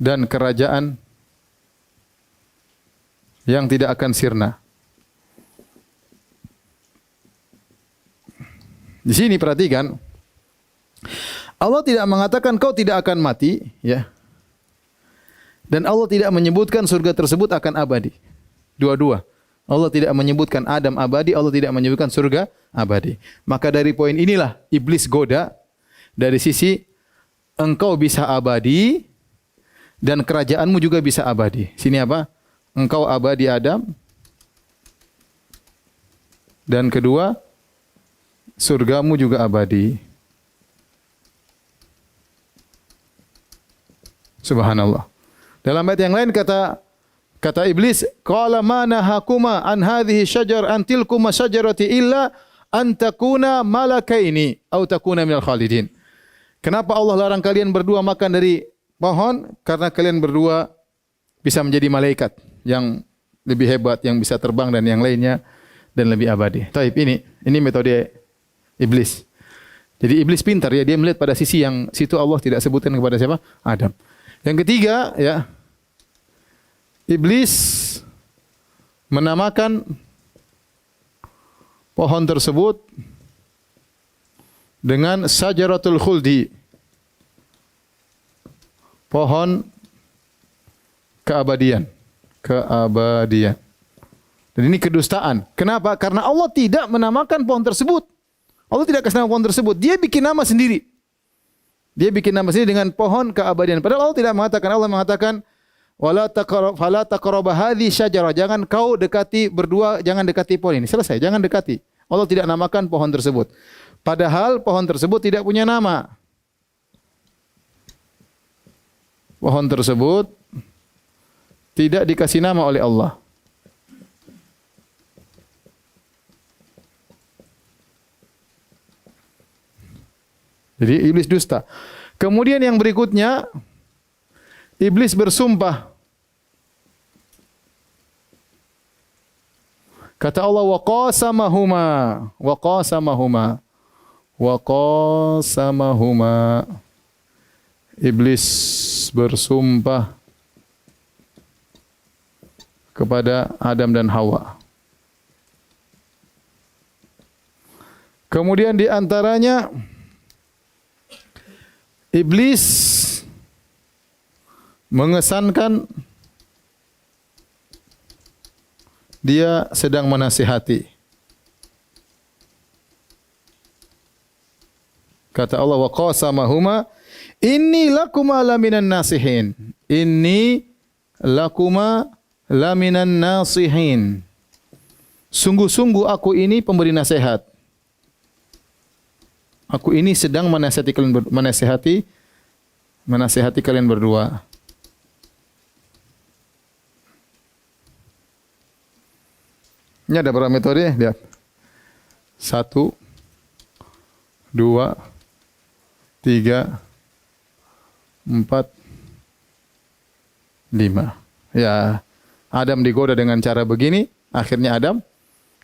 dan kerajaan yang tidak akan sirna. Di sini perhatikan, Allah tidak mengatakan kau tidak akan mati, ya. Dan Allah tidak menyebutkan surga tersebut akan abadi. Dua-dua. Allah tidak menyebutkan Adam abadi, Allah tidak menyebutkan surga abadi. Maka dari poin inilah iblis goda dari sisi engkau bisa abadi dan kerajaanmu juga bisa abadi. Sini apa? Engkau abadi Adam, dan kedua surgamu juga abadi. Subhanallah. Dalam ayat yang lain kata iblis, qala ma nahakuma an hadhihi syajar an tilkuma syajarati illa an takuna malakaini aw takuna minal khalidin. Kenapa Allah larang kalian berdua makan dari pohon? Karena kalian berdua bisa menjadi malaikat yang lebih hebat, yang bisa terbang dan yang lainnya, dan lebih abadi. Taib, ini metode iblis. Jadi iblis pintar ya, dia melihat pada sisi yang situ Allah tidak sebutkan kepada siapa? Adam. Yang ketiga ya, iblis menamakan pohon tersebut dengan Sajaratul Khuldi, pohon keabadian. Dan ini kedustaan. Kenapa? Karena Allah tidak menamakan pohon tersebut. Allah tidak kasih nama pohon tersebut. Dia bikin nama sendiri. Dia bikin nama sendiri dengan pohon keabadian. Padahal Allah tidak mengatakan. Allah mengatakan, fala taqrabu hadhihi syajarah. Jangan kau dekati berdua, jangan dekati pohon ini. Selesai, jangan dekati. Allah tidak namakan pohon tersebut. Padahal pohon tersebut tidak punya nama. Pohon tersebut tidak dikasih nama oleh Allah. Jadi iblis dusta. Kemudian yang berikutnya, iblis bersumpah. Kata Allah, wa qasamahuma. Iblis bersumpah kepada Adam dan Hawa. Kemudian di antaranya iblis mengesankan dia sedang menasihati. Kata Allah, wa qasamahuma inni lakuma laminan nasihin. Inni lakuma laminan nasihin. Sungguh-sungguh aku ini pemberi nasihat. Aku ini sedang menasihati kalian berdua. Ini ada berapa metode? Lihat. 1, 2, 3, 4, 5. Ya, Adam digoda dengan cara begini, akhirnya Adam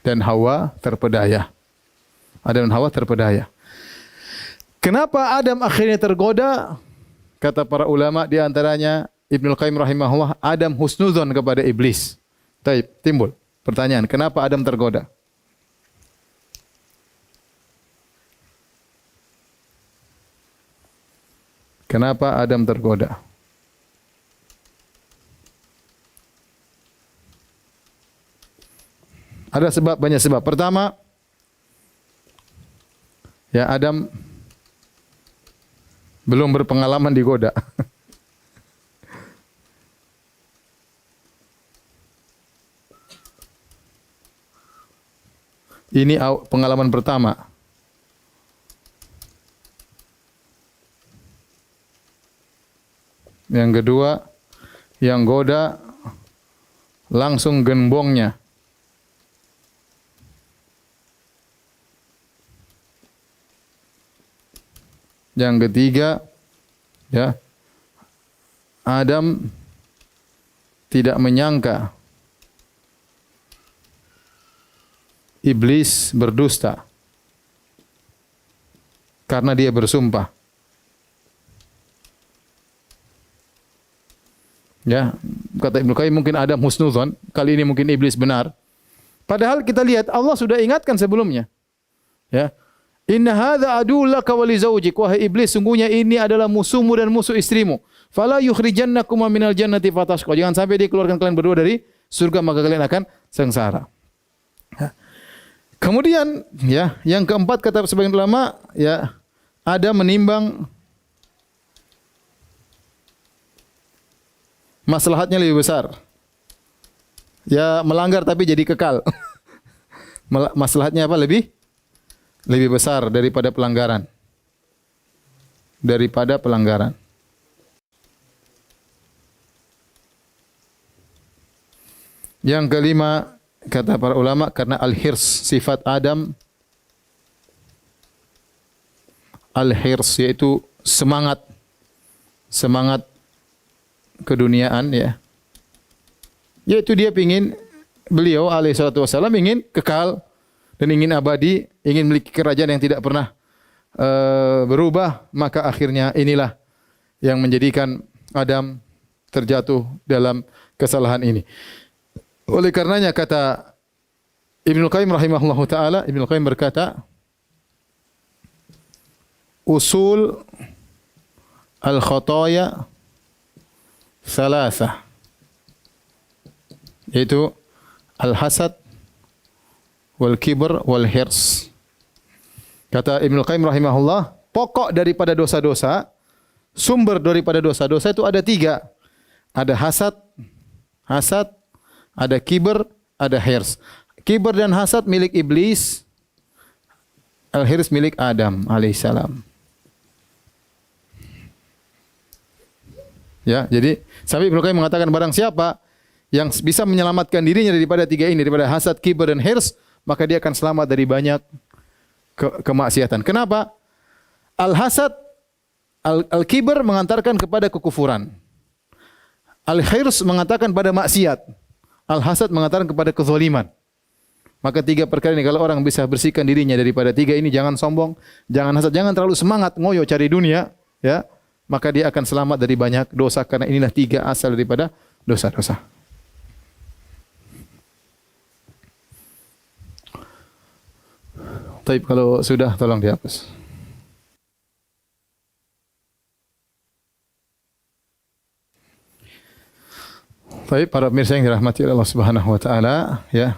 dan Hawa terpedaya. Adam dan Hawa terpedaya. Kenapa Adam akhirnya tergoda? Kata para ulama di antaranya Ibnul Qayyim rahimahullah, Adam husnuzon kepada iblis. Taib, timbul pertanyaan, kenapa Adam tergoda? Kenapa Adam tergoda? Ada sebab, banyak sebab. Pertama, ya Adam belum berpengalaman digoda. Ini pengalaman pertama. Yang kedua, yang goda langsung gembongnya. Yang ketiga, ya, Adam tidak menyangka iblis berdusta karena dia bersumpah. Ya, kata Ibnu Qayyim mungkin Adam husnuzon, kali ini mungkin iblis benar. Padahal kita lihat Allah sudah ingatkan sebelumnya. Ya. Inna hadza aduwwun laka wa li zaujik, wahai iblis, sungguhnya ini adalah musuhmu dan musuh istrimu. Fala yukhrijannakuma minal jannati fatashqa. Jangan sampai dia keluarkan kalian berdua dari surga maka kalian akan sengsara. Ya. Kemudian ya, yang keempat kata sebagian ulama, ya, ada menimbang maslahatnya lebih besar. Ya, melanggar tapi jadi kekal. Maslahatnya apa? Lebih besar daripada pelanggaran. Daripada pelanggaran. Yang kelima, kata para ulama, karena al-hirs, sifat Adam, al-hirs yaitu semangat keduniaan, ya. Yaitu dia beliau alaihi salatu wasallam ingin kekal dan ingin abadi, ingin memiliki kerajaan yang tidak pernah berubah, maka akhirnya inilah yang menjadikan Adam terjatuh dalam kesalahan ini. Oleh karenanya kata Ibnu Qayyim rahimahullahu taala, Ibnu Qayyim berkata, usul al-khataya salasah, yaitu al-hasad wal kibr wal hirs. Kata Ibnu Qayyim rahimahullah, pokok daripada dosa-dosa, sumber daripada dosa-dosa itu ada 3. Ada hasad, ada kibr, ada hirs. Kibr dan hasad milik iblis, al-hirs milik Adam alaihissalam. Ya, jadi sampai Ibnu Qayyim mengatakan barang siapa yang bisa menyelamatkan dirinya daripada 3 ini, daripada hasad, kibr dan hirs, maka dia akan selamat dari banyak kemaksiatan. Kenapa? Al-hasad, al-kibr mengantarkan kepada kekufuran. Al-hirs mengatakan pada maksiat. Al-hasad mengatakan kepada kezaliman. Maka 3 perkara ini kalau orang bisa bersihkan dirinya daripada 3 ini, jangan sombong, jangan hasad, jangan terlalu semangat ngoyo cari dunia, ya, maka dia akan selamat dari banyak dosa, karena inilah 3 asal daripada dosa-dosa. Tapi kalau sudah tolong dihapus. Baik, para pemirsa yang dirahmati Allah Subhanahu wa taala, ya.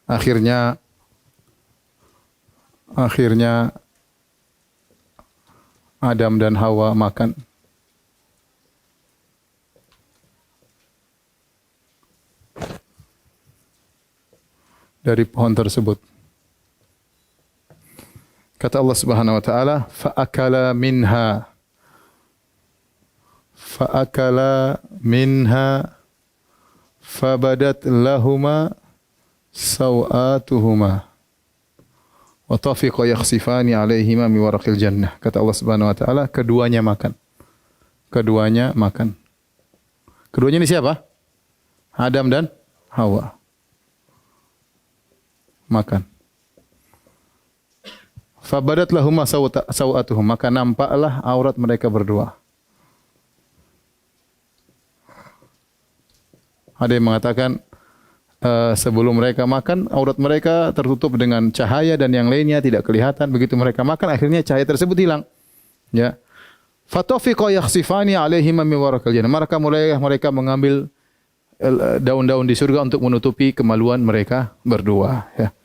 Akhirnya Adam dan Hawa makan. Dari pohon tersebut. Kata Allah Subhanahu wa taala, fa'akala minha fabadat lahuma sawatuhuma wa tafiqa yakhsifani 'alaihima min waraqil jannah. Kata Allah Subhanahu wa taala, keduanya makan. Keduanya ini siapa? Adam dan Hawa. Makan. Fabadat lahuma sawatuhum, maka nampaklah aurat mereka berdua. Ada yang mengatakan sebelum mereka makan, aurat mereka tertutup dengan cahaya dan yang lainnya tidak kelihatan. Begitu mereka makan, akhirnya cahaya tersebut hilang. Ya. Fatafiqa yakhsifani 'alaihima min waraqil jannah. Maka mulai mereka mengambil daun-daun di surga untuk menutupi kemaluan mereka berdua. Ya.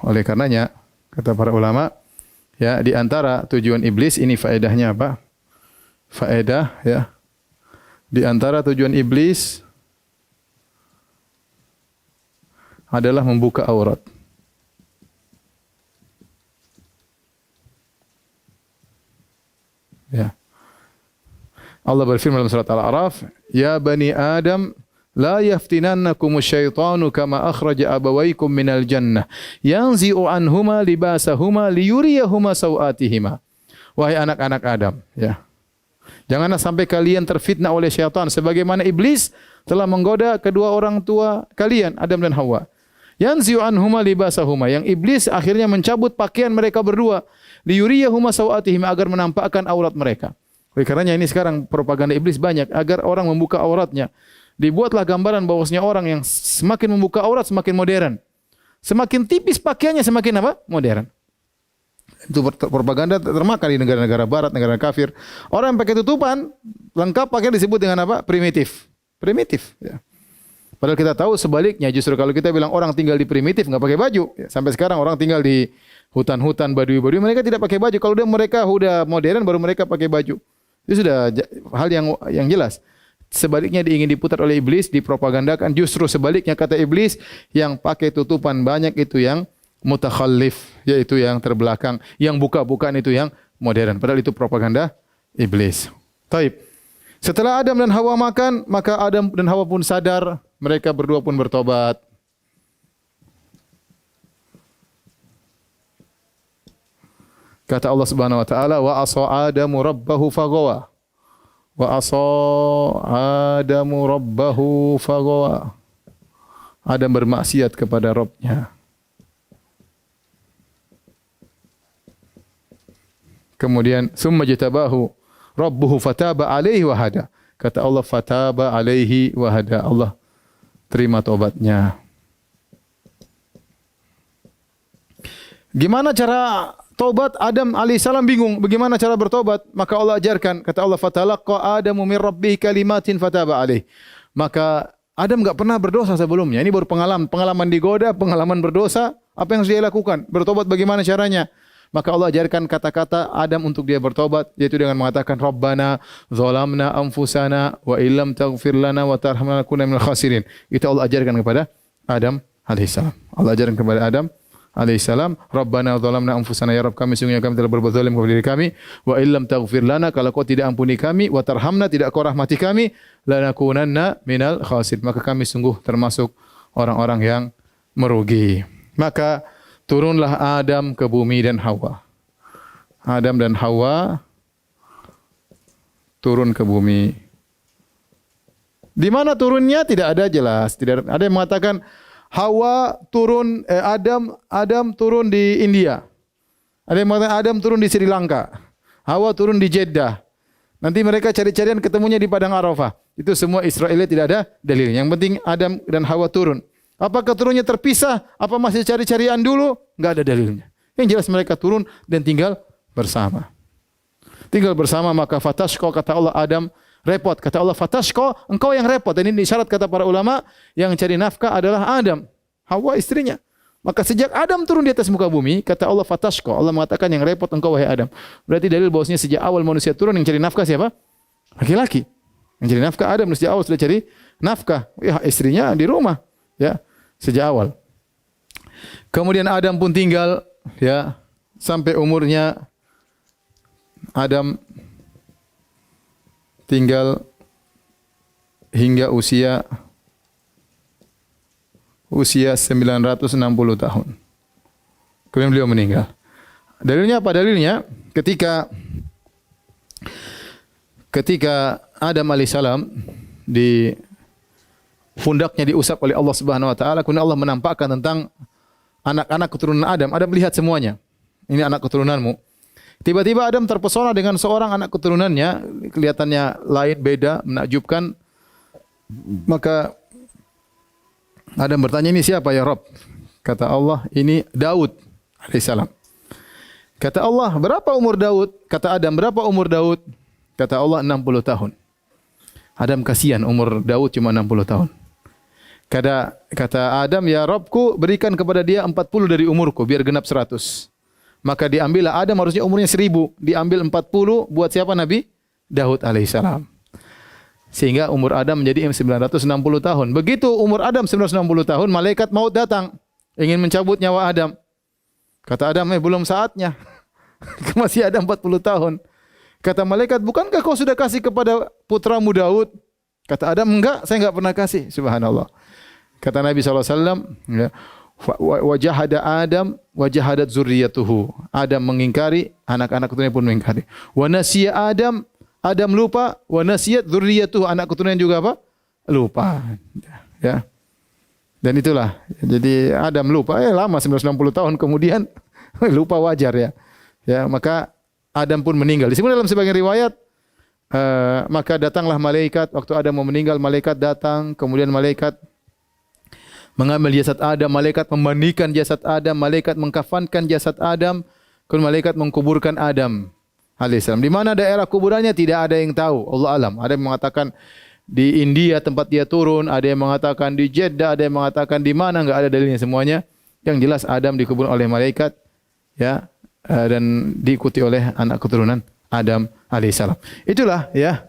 Oleh karenanya, kata para ulama, ya, di antara tujuan iblis ini faedahnya apa? Faedah, ya. Di antara tujuan iblis adalah membuka aurat. Ya. Allah berfirman dalam surat Al-A'raf, "Ya bani Adam, la yaftinannakumus syaitanu kama akhraja abawaykum minal jannah yanzi'u anhuma libasahuma liyuriyahuma sawatihima." Wahai anak-anak Adam, ya. Janganlah sampai kalian terfitnah oleh syaitan sebagaimana iblis telah menggoda kedua orang tua kalian, Adam dan Hawa. Yanzi'u anhuma libasahuma, yang iblis akhirnya mencabut pakaian mereka berdua, liyuriyahuma sawatihima, agar menampakkan aurat mereka. Oleh karenanya ini sekarang propaganda iblis banyak agar orang membuka auratnya. Dibuatlah gambaran bahwasanya orang yang semakin membuka aurat semakin modern. Semakin tipis pakaiannya semakin apa? Modern. Itu propaganda termakan di negara-negara barat, negara kafir. Orang yang pakai tutupan lengkap pakai disebut dengan apa? Primitif. Primitif, ya. Padahal kita tahu sebaliknya, justru kalau kita bilang orang tinggal di primitif enggak pakai baju. Ya, sampai sekarang orang tinggal di hutan-hutan, badui-badui, mereka tidak pakai baju. Kalau mereka sudah modern baru mereka pakai baju. Itu sudah hal yang jelas. Sebaliknya ingin diputar oleh iblis, dipropagandakan. Justru sebaliknya, kata iblis, yang pakai tutupan banyak itu yang mutakhallif, yaitu yang terbelakang. Yang buka-bukaan itu yang modern. Padahal itu propaganda iblis. Taib. Setelah Adam dan Hawa makan, maka Adam dan Hawa pun sadar. Mereka berdua pun bertobat. Kata Allah Subhanahu wa taala, wa asa Adamu rabbahu faghawa. Wa asa Adamu rabbahu faghawa. Adam bermaksiat kepada Rabb-nya. Kemudian summa jatabahu rabbuhu fataba alaihi wa hada. Kata Allah, fataba alaihi wa hada. Allah terima taubatnya. Gimana cara taubat? Adam alaihissalam bingung bagaimana cara bertobat. Maka Allah ajarkan, kata Allah, fatalaqqa Adamu min rabbih kalimatin fataba alaih. Maka Adam enggak pernah berdosa sebelumnya. Ini baru pengalaman digoda, pengalaman berdosa. Apa yang harus dia lakukan? Bertobat bagaimana caranya? Maka Allah ajarkan kata-kata Adam untuk dia bertobat, yaitu dengan mengatakan Rabbana zalamna anfusana wa illam taghfir lana wa tarhamna lanakunanna minal khasirin. Itu Allah ajarkan kepada Adam alaihissalam. Allah ajarkan kepada Adam alaihissalam, Rabbana zalamna anfusana, ya Rabb kami sungguhnya kami telah berbuat zalim kepada diri kami, wa illam taghfir lana, kalau kau tidak ampuni kami, wa tarhamna, tidak kau rahmati kami, lanakunanna minal khasirin, maka kami sungguh termasuk orang-orang yang merugi. Maka turunlah Adam ke bumi dan Hawa. Adam dan Hawa turun ke bumi. Di mana turunnya tidak ada jelas. Tidak ada yang mengatakan Hawa turun, Adam turun di India. Ada yang mengatakan Adam turun di Sri Lanka. Hawa turun di Jeddah. Nanti mereka cari-carian ketemunya di Padang Arafah. Itu semua Israiliyat, tidak ada dalil. Yang penting Adam dan Hawa turun. Apakah turunnya terpisah? Apa masih cari-carian dulu? Enggak ada dalilnya. Yang jelas mereka turun dan tinggal bersama. Tinggal bersama, maka fatashqa, kata Allah, Adam repot. Kata Allah, fatashqa, engkau yang repot. Dan ini isyarat kata para ulama, yang cari nafkah adalah Adam, Hawa istrinya. Maka sejak Adam turun di atas muka bumi, kata Allah, fatashqa, Allah mengatakan yang repot engkau wahai Adam. Berarti dalil bahwasanya sejak awal manusia turun yang cari nafkah siapa? Laki-laki. Yang cari nafkah Adam, sejak awal sudah cari nafkah. Ya, istrinya di rumah, ya, sejak awal. Kemudian Adam pun tinggal, ya, sampai umurnya Adam tinggal hingga usia 960 tahun. Kemudian beliau meninggal. Dalilnya apa? Dalilnya ketika Adam alaihissalam di pundaknya diusap oleh Allah Subhanahu wa taala, kemudian Allah menampakkan tentang anak-anak keturunan Adam. Adam melihat semuanya. Ini anak keturunanmu. Tiba-tiba Adam terpesona dengan seorang anak keturunannya, kelihatannya lain, beda, menakjubkan. Maka Adam bertanya, ini siapa ya Rabb? Kata Allah, ini Daud alaihissalam. Kata Allah, berapa umur Daud? Kata Adam, berapa umur Daud? Kata Allah, 60 tahun. Adam kasihan, umur Daud cuma 60 tahun. Kata Adam, ya Rabbku, berikan kepada dia 40 dari umurku, biar genap 100. Maka diambillah Adam, harusnya umurnya 1000. Diambil 40, buat siapa Nabi? Daud alaihissalam. Sehingga umur Adam menjadi 960 tahun. Begitu umur Adam 960 tahun, malaikat maut datang, ingin mencabut nyawa Adam. Kata Adam, belum saatnya. Masih ada 40 tahun. Kata malaikat, bukankah kau sudah kasih kepada putramu Daud? Kata Adam, enggak, saya enggak pernah kasih. Subhanallah. Kata Nabi SAW, ya, wajahada Adam, wajahadat zurriyatuhu. Adam mengingkari, anak-anak keturunannya pun mengingkari. Wa nasiya Adam lupa, wa nasiyat dzurriyyatuhu, anak keturunan juga apa? Lupa. Ya. Dan itulah. Jadi Adam lupa, lama 960 tahun kemudian lupa, wajar ya. Ya, maka Adam pun meninggal. Di sini dalam sebagian riwayat, maka datanglah malaikat, waktu Adam mau meninggal, malaikat datang, kemudian malaikat mengambil jasad Adam, malaikat memandikan jasad Adam, malaikat mengkafankan jasad Adam, kemudian malaikat mengkuburkan Adam alaihissalam. Di mana daerah kuburannya tidak ada yang tahu, Allah alam. Ada yang mengatakan di India tempat dia turun, ada yang mengatakan di Jeddah, ada yang mengatakan di mana, enggak ada dalilnya semuanya. Yang jelas Adam dikubur oleh malaikat, ya, dan diikuti oleh anak keturunan Adam alaihissalam. Itulah ya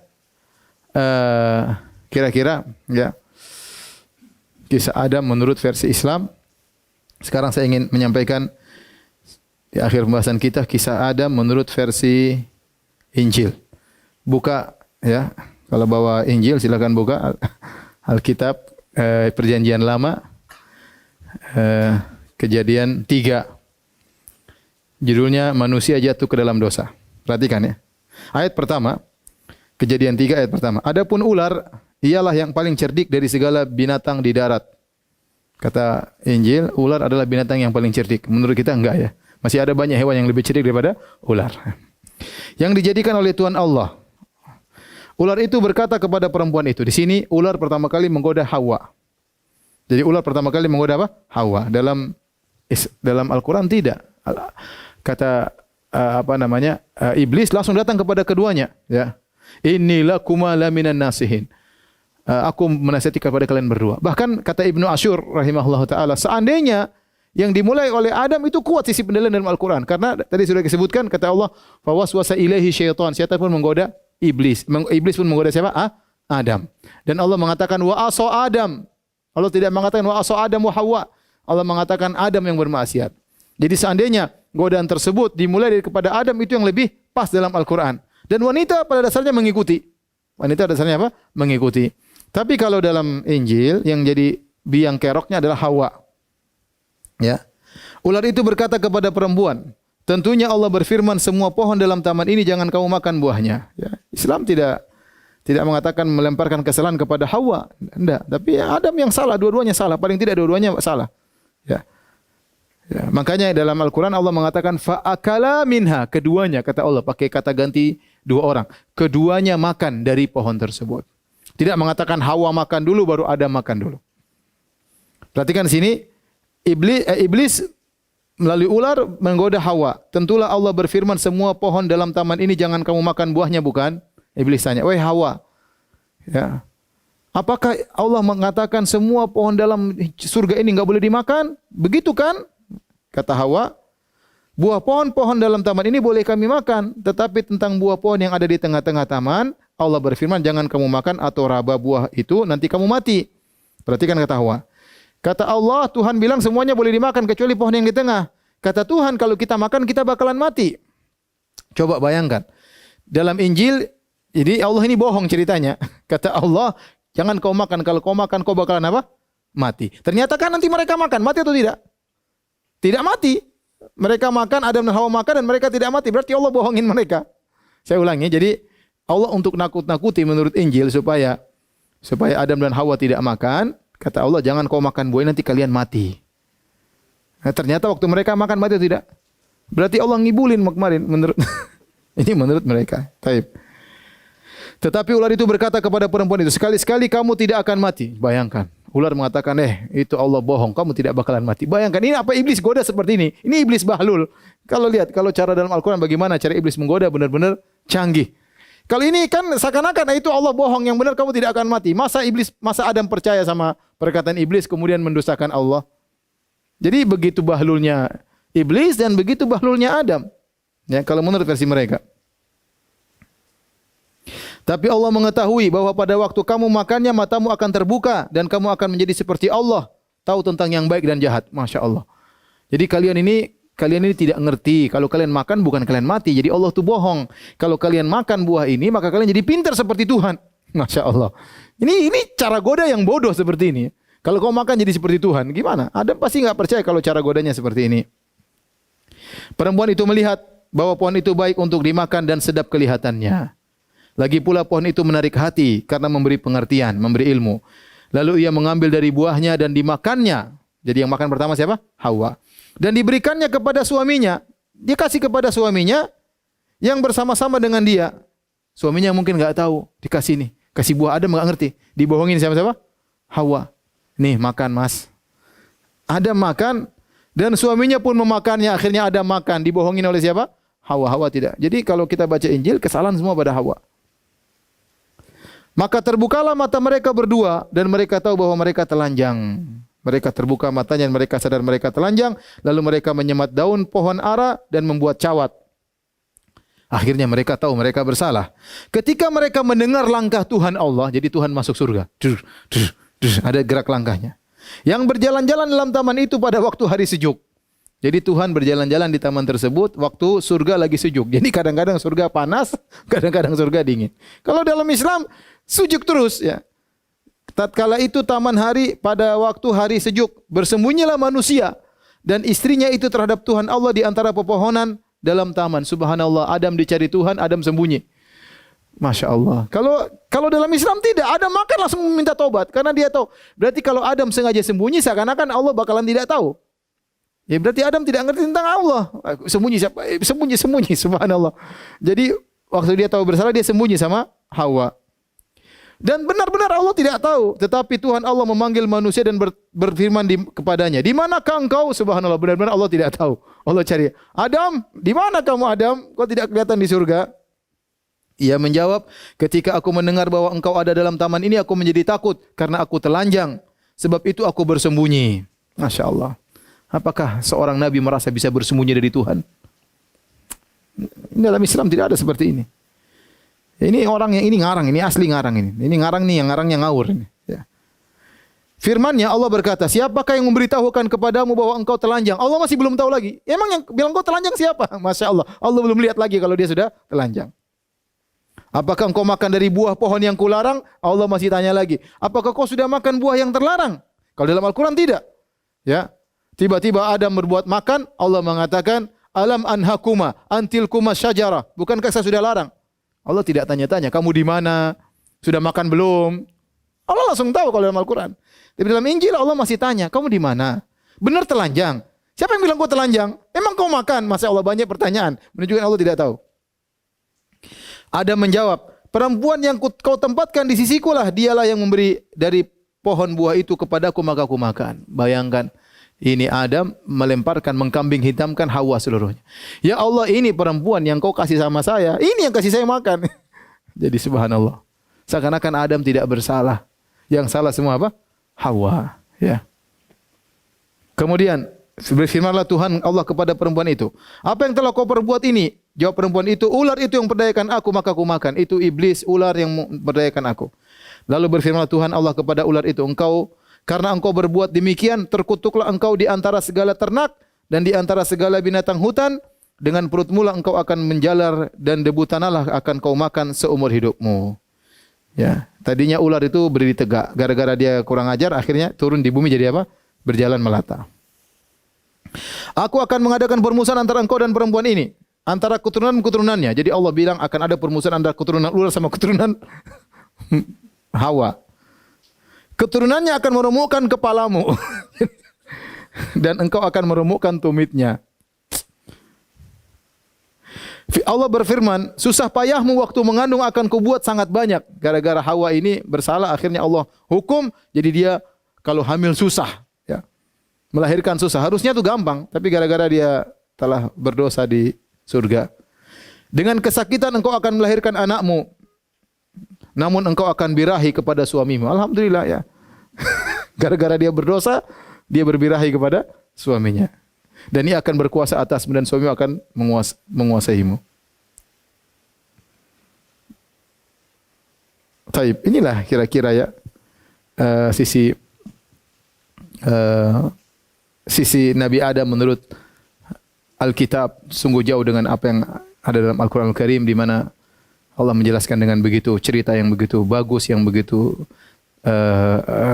kira-kira ya kisah Adam menurut versi Islam. Sekarang saya ingin menyampaikan di akhir pembahasan kita kisah Adam menurut versi Injil. Buka ya, kalau bawa Injil silakan buka Alkitab Perjanjian Lama, Kejadian 3. Judulnya manusia jatuh ke dalam dosa. Perhatikan ya. Ayat pertama, Kejadian 3 ayat pertama. Adapun ular ialah yang paling cerdik dari segala binatang di darat. Kata Injil, ular adalah binatang yang paling cerdik. Menurut kita enggak ya. Masih ada banyak hewan yang lebih cerdik daripada ular. Yang dijadikan oleh Tuhan Allah. Ular itu berkata kepada perempuan itu. Di sini ular pertama kali menggoda Hawa. Jadi ular pertama kali menggoda apa? Hawa. Dalam Al-Quran tidak. Kata iblis langsung datang kepada keduanya. Ya. Inilah kuma laminan nasihin. Aku menasihati kepada kalian berdua. Bahkan kata Ibnu Asyur rahimahullah ta'ala, seandainya yang dimulai oleh Adam itu kuat sisi pendalilan dalam Al-Quran. Karena tadi sudah disebutkan, kata Allah, fawaswasa ilaihi syaitan. Syaitan pun menggoda iblis. Iblis pun menggoda siapa? Adam. Dan Allah mengatakan, wa aso Adam. Allah tidak mengatakan, wa aso Adam wa Hawa. Allah mengatakan Adam yang bermaksiat. Jadi seandainya godaan tersebut dimulai dari kepada Adam, itu yang lebih pas dalam Al-Quran. Dan wanita pada dasarnya mengikuti. Wanita dasarnya apa? Mengikuti. Tapi kalau dalam Injil, yang jadi biang keroknya adalah Hawa. Ya. Ular itu berkata kepada perempuan, tentunya Allah berfirman, semua pohon dalam taman ini jangan kamu makan buahnya. Ya. Islam tidak mengatakan melemparkan kesalahan kepada Hawa. Tidak. Tapi Adam yang salah, dua-duanya salah. Paling tidak dua-duanya salah. Ya. Ya. Makanya dalam Al-Quran Allah mengatakan, fa'akala minha. Keduanya, kata Allah, pakai kata ganti dua orang. Keduanya makan dari pohon tersebut. Tidak mengatakan Hawa makan dulu, baru Adam makan dulu. Perhatikan di sini. Iblis melalui ular menggoda Hawa. Tentulah Allah berfirman, semua pohon dalam taman ini jangan kamu makan buahnya, bukan? Iblis tanya, wahai Hawa, Ya. Apakah Allah mengatakan semua pohon dalam surga ini enggak boleh dimakan? Begitu kan? Kata Hawa, buah pohon-pohon dalam taman ini boleh kami makan, tetapi tentang buah pohon yang ada di tengah-tengah taman, Allah berfirman, jangan kamu makan atau raba buah itu, nanti kamu mati. Perhatikan kata Hawa. Kata Allah, Tuhan bilang semuanya boleh dimakan kecuali pohon yang di tengah. Kata Tuhan, kalau kita makan kita bakalan mati. Coba bayangkan. Dalam Injil, jadi Allah ini bohong ceritanya. Kata Allah, jangan kau makan, kalau kau makan kau bakalan apa? Mati. Ternyata kan nanti mereka makan, mati atau tidak? Tidak mati. Mereka makan, Adam dan Hawa makan dan mereka tidak mati. Berarti Allah bohongin mereka. Saya ulangi, jadi Allah untuk nakut-nakuti menurut Injil supaya Adam dan Hawa tidak makan, kata Allah, jangan kau makan buah nanti kalian mati. Nah, ternyata waktu mereka makan mati atau tidak? Berarti Allah ngibulin kemarin menurut ini menurut mereka. Taib. Tetapi ular itu berkata kepada perempuan itu, sekali-sekali kamu tidak akan mati. Bayangkan. Ular mengatakan, itu Allah bohong, kamu tidak bakalan mati. Bayangkan, ini apa iblis goda seperti ini? Ini iblis bahlul. Kalau lihat, kalau cara dalam Al-Quran bagaimana cara iblis menggoda benar-benar canggih. Kalau ini kan seakan-akan itu Allah bohong, yang benar kamu tidak akan mati. Masa Adam percaya sama perkataan iblis kemudian mendustakan Allah? Jadi begitu bahlulnya iblis dan begitu bahlulnya Adam. Ya, kalau menurut versi mereka. Tapi Allah mengetahui bahwa pada waktu kamu makannya matamu akan terbuka dan kamu akan menjadi seperti Allah, tahu tentang yang baik dan jahat. Masya Allah. Jadi kalian ini tidak ngerti. Kalau kalian makan bukan kalian mati. Jadi Allah itu bohong. Kalau kalian makan buah ini maka kalian jadi pintar seperti Tuhan. Masya Allah. Ini cara goda yang bodoh seperti ini. Kalau kau makan jadi seperti Tuhan, gimana? Adam pasti nggak percaya kalau cara godanya seperti ini. Perempuan itu melihat bahwa pohon itu baik untuk dimakan dan sedap kelihatannya. Lagi pula pohon itu menarik hati karena memberi pengertian, memberi ilmu. Lalu ia mengambil dari buahnya dan dimakannya. Jadi yang makan pertama siapa? Hawa. Dan diberikannya kepada suaminya. Dia kasih kepada suaminya yang bersama-sama dengan dia. Suaminya mungkin enggak tahu dikasih nih. Kasih buah Adam enggak ngerti. Dibohongin siapa? Hawa. Nih makan mas. Adam makan dan suaminya pun memakannya. Akhirnya Adam makan. Dibohongin oleh siapa? Hawa. Hawa tidak. Jadi kalau kita baca Injil, kesalahan semua pada Hawa. Maka terbukalah mata mereka berdua dan mereka tahu bahwa mereka telanjang. Mereka terbuka matanya dan mereka sadar mereka telanjang. Lalu mereka menyemat daun pohon ara dan membuat cawat. Akhirnya mereka tahu mereka bersalah. Ketika mereka mendengar langkah Tuhan Allah, jadi Tuhan masuk surga. Ada gerak langkahnya. Yang berjalan-jalan dalam taman itu pada waktu hari sejuk. Jadi Tuhan berjalan-jalan di taman tersebut waktu surga lagi sejuk. Jadi kadang-kadang surga panas, kadang-kadang surga dingin. Kalau dalam Islam sejuk terus ya. Tatkala itu taman hari pada waktu hari sejuk, bersembunyilah manusia dan istrinya itu terhadap Tuhan Allah di antara pepohonan dalam taman. Subhanallah, Adam dicari Tuhan, Adam sembunyi. Masya Allah. Kalau dalam Islam tidak, Adam makan langsung minta tobat karena dia tahu. Berarti kalau Adam sengaja sembunyi, seakan-akan Allah bakalan tidak tahu. Ya berarti Adam tidak ngerti tentang Allah. Sembunyi, subhanallah. Jadi waktu dia tahu bersalah, dia sembunyi sama Hawa. Dan benar-benar Allah tidak tahu. Tetapi Tuhan Allah memanggil manusia dan berfirman kepadanya. Di manakah engkau? Subhanallah, benar-benar Allah tidak tahu. Allah cari. Adam, di mana kamu Adam? Kau tidak kelihatan di surga? Ia menjawab, ketika aku mendengar bahwa engkau ada dalam taman ini, aku menjadi takut karena aku telanjang. Sebab itu aku bersembunyi. Masya Allah. Apakah seorang Nabi merasa bisa bersembunyi dari Tuhan? Dalam Islam tidak ada seperti ini. Ini orang yang ini ngarang, ini asli ngarang ini. Ini ngarang nih, yang ngarangnya ngawur ini. Ya. Firman-Nya Allah berkata, siapakah yang memberitahukan kepadamu bahwa engkau telanjang? Allah masih belum tahu lagi. Emang yang bilang kau telanjang siapa? Masya Allah. Allah belum lihat lagi kalau dia sudah telanjang. Apakah engkau makan dari buah pohon yang kularang? Allah masih tanya lagi. Apakah kau sudah makan buah yang terlarang? Kalau dalam Al-Quran tidak. Ya. Tiba-tiba Adam berbuat makan, Allah mengatakan, alam anhakuma antilkuma syajarah. Bukankah saya sudah larang? Allah tidak tanya-tanya, kamu di mana? Sudah makan belum? Allah langsung tahu kalau dalam Al-Quran. Tapi dalam Injil Allah masih tanya, kamu di mana? Benar telanjang. Siapa yang bilang kau telanjang? Emang kau makan? Masya Allah, banyak pertanyaan. Menunjukkan Allah tidak tahu. Adam menjawab, perempuan yang kau tempatkan di sisiku lah, dialah yang memberi dari pohon buah itu kepadaku, maka aku makan. Bayangkan. Ini Adam melemparkan, mengkambing hitamkan Hawa seluruhnya. Ya Allah, ini perempuan yang kau kasih sama saya, ini yang kasih saya makan. Jadi subhanallah. Seakan-akan Adam tidak bersalah. Yang salah semua apa? Hawa, ya. Kemudian berfirmanlah Tuhan Allah kepada perempuan itu, apa yang telah kau perbuat ini? Jawab perempuan itu, ular itu yang memperdayakan aku, maka aku makan. Itu iblis, ular yang memperdayakan aku. Lalu berfirmanlah Tuhan Allah kepada ular itu, karena engkau berbuat demikian, terkutuklah engkau di antara segala ternak dan di antara segala binatang hutan. Dengan perut mula engkau akan menjalar dan debu tanahlah akan kau makan seumur hidupmu. Ya, tadinya ular itu berdiri tegak, gara-gara dia kurang ajar, akhirnya turun di bumi jadi apa? Berjalan melata. Aku akan mengadakan permusuhan antara engkau dan perempuan ini, antara keturunan-keturunannya. Jadi Allah bilang akan ada permusuhan antara keturunan ular sama keturunan Hawa. Keturunannya akan meremukkan kepalamu dan engkau akan meremukkan tumitnya. Allah berfirman, susah payahmu waktu mengandung akan kubuat sangat banyak. Gara-gara Hawa ini bersalah, akhirnya Allah hukum, jadi dia kalau hamil susah, ya. Melahirkan susah. Harusnya itu gampang, tapi gara-gara dia telah berdosa di surga. Dengan kesakitan engkau akan melahirkan anakmu, namun engkau akan birahi kepada suamimu. Alhamdulillah, ya. Gara-gara dia berdosa, dia berbirahi kepada suaminya. Dan ia akan berkuasa atasmu dan suamimu akan menguasaimu. Taib, inilah kira-kira ya sisi Nabi Adam menurut Alkitab, sungguh jauh dengan apa yang ada dalam Al-Quran Al-Karim, di mana Allah menjelaskan dengan begitu cerita yang begitu bagus, yang begitu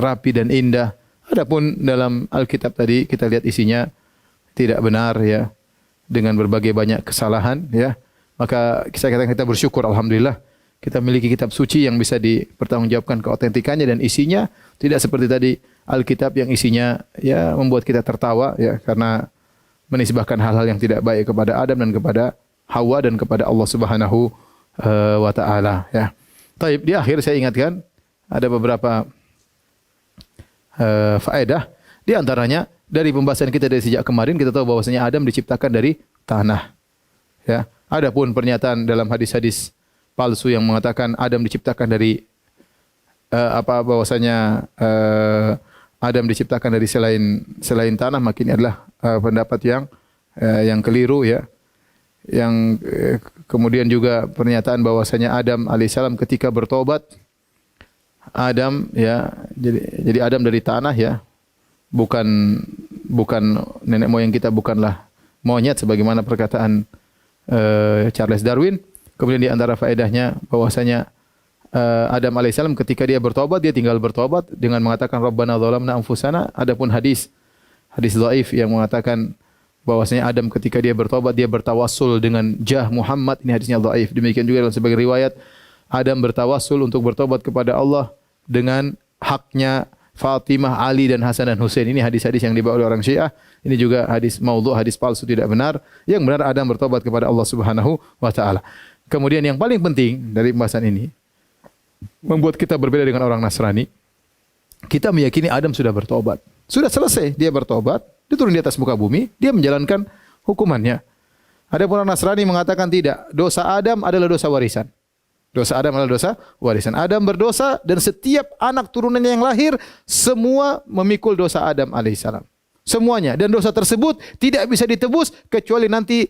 rapi dan indah. Adapun dalam Alkitab tadi kita lihat isinya tidak benar, ya, dengan berbagai banyak kesalahan, ya. Maka kita bersyukur, alhamdulillah kita memiliki kitab suci yang bisa dipertanggungjawabkan keautentikannya dan isinya tidak seperti tadi Alkitab yang isinya ya membuat kita tertawa, ya, karena menisbahkan hal-hal yang tidak baik kepada Adam dan kepada Hawa dan kepada Allah Subhanahu wa taala, ya. Taib, di akhir saya ingatkan ada beberapa faedah, di antaranya dari pembahasan kita dari sejak kemarin kita tahu bahwasanya Adam diciptakan dari tanah, ya. Adapun pernyataan dalam hadis-hadis palsu yang mengatakan Adam diciptakan dari bahwasanya Adam diciptakan dari selain tanah, maka ini adalah pendapat yang keliru, ya. Yang kemudian juga pernyataan bahwasanya Adam alaihissalam ketika bertobat, Adam, ya, jadi Adam dari tanah, ya. Bukan nenek moyang kita bukanlah monyet sebagaimana perkataan Charles Darwin. Kemudian di antara faedahnya bahwasanya Adam alaihissalam ketika dia bertobat, dia tinggal bertobat dengan mengatakan Rabbana zalamna anfusana. Adapun hadis dhaif yang mengatakan bahwasanya Adam ketika dia bertobat dia bertawassul dengan jah Muhammad, ini hadisnya dhaif. Demikian juga dalam sebagai riwayat Adam bertawassul untuk bertobat kepada Allah dengan haknya Fatimah, Ali dan Hasan dan Husain. Ini hadis-hadis yang dibawa oleh orang Syiah. Ini juga hadis maudhu, hadis palsu, tidak benar. Yang benar Adam bertobat kepada Allah Subhanahu wa taala. Kemudian yang paling penting dari pembahasan ini membuat kita berbeda dengan orang Nasrani. Kita meyakini Adam sudah bertobat. Sudah selesai, dia bertobat, dia turun di atas muka bumi, dia menjalankan hukumannya. Adapun orang Nasrani mengatakan tidak, dosa Adam adalah dosa warisan. Dosa Adam adalah dosa warisan. Adam berdosa dan setiap anak turunannya yang lahir semua memikul dosa Adam alaihissalam. Semuanya, dan dosa tersebut tidak bisa ditebus kecuali nanti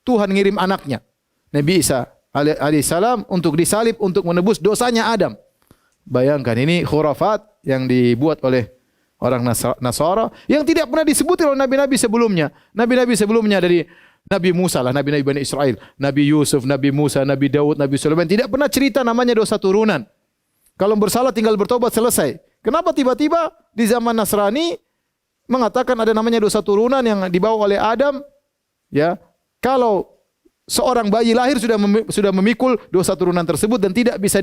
Tuhan ngirim anaknya, Nabi Isa alaihissalam, untuk disalib untuk menebus dosanya Adam. Bayangkan, ini khurafat yang dibuat oleh orang Nasara yang tidak pernah disebut oleh nabi-nabi sebelumnya. Nabi-nabi sebelumnya dari Nabi Musa lah, nabi-nabi Bani Israel, Nabi Yusuf, Nabi Musa, Nabi Daud, Nabi Sulaiman, tidak pernah cerita namanya dosa turunan. Kalau bersalah tinggal bertobat selesai. Kenapa tiba-tiba di zaman Nasrani mengatakan ada namanya dosa turunan yang dibawa oleh Adam? Ya, kalau seorang bayi lahir sudah memikul dosa turunan tersebut dan tidak bisa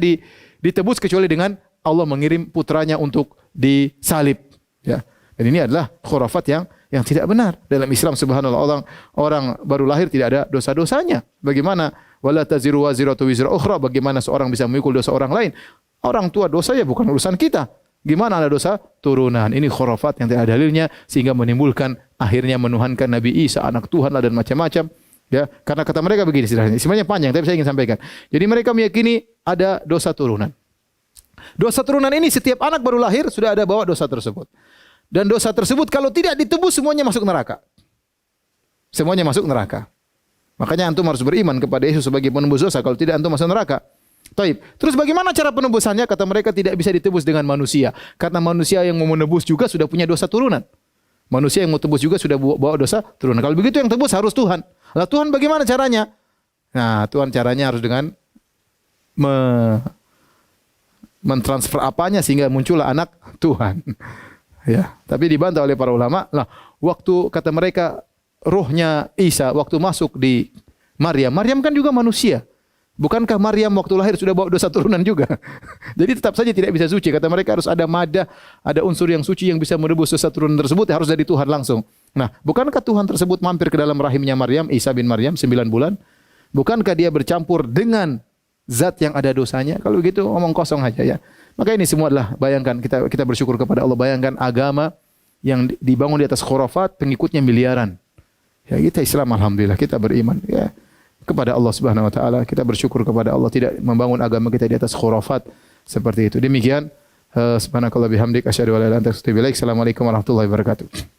ditebus kecuali dengan Allah mengirim putranya untuk disalib. Ya. Dan ini adalah khurafat yang tidak benar. Dalam Islam subhanallah orang baru lahir tidak ada dosa-dosanya. Bagaimana wala taziru waziratu wizra ukhra, bagaimana seorang bisa memikul dosa orang lain? Orang tua dosa ya bukan urusan kita. Gimana ada dosa turunan? Ini khurafat yang tidak ada dalilnya sehingga menimbulkan akhirnya menuhankan Nabi Isa anak Tuhan lah dan macam-macam. Ya, karena kata mereka begini, sebenarnya panjang tapi saya ingin sampaikan. Jadi mereka meyakini ada dosa turunan. Dosa turunan ini setiap anak baru lahir sudah ada bawa dosa tersebut. Dan dosa tersebut kalau tidak ditebus semuanya masuk neraka. Semuanya masuk neraka. Makanya antum harus beriman kepada Yesus sebagai penebus dosa. Kalau tidak antum masuk neraka. Taib. Terus bagaimana cara penebusannya? Kata mereka tidak bisa ditebus dengan manusia. Karena manusia yang mau menebus juga sudah punya dosa turunan. Manusia yang mau tebus juga sudah bawa dosa turunan. Kalau begitu yang tebus harus Tuhan. Lah Tuhan bagaimana caranya? Nah, Tuhan caranya harus dengan mentransfer apanya sehingga muncullah anak Tuhan. Ya, tapi dibantah oleh para ulama. Nah, waktu kata mereka rohnya Isa waktu masuk di Maryam, Maryam kan juga manusia. Bukankah Maryam waktu lahir sudah bawa dosa turunan juga? Jadi tetap saja tidak bisa suci. Kata mereka harus ada madah, ada unsur yang suci yang bisa menebus dosa turunan tersebut, harus dari Tuhan langsung. Nah, bukankah Tuhan tersebut mampir ke dalam rahimnya Maryam, Isa bin Maryam 9 bulan? Bukankah dia bercampur dengan zat yang ada dosanya? Kalau gitu ngomong kosong aja ya. Maka ini semua adalah, bayangkan kita bersyukur kepada Allah, bayangkan agama yang dibangun di atas khurafat, pengikutnya miliaran. Ya, kita Islam alhamdulillah, kita beriman ya kepada Allah Subhanahu wa taala. Kita bersyukur kepada Allah tidak membangun agama kita di atas khurafat seperti itu. Demikian subhanakallah bihamdik asyhadu an la ilaha illa anta astaghfiruka wa atubu ilaik. Assalamualaikum warahmatullahi wabarakatuh.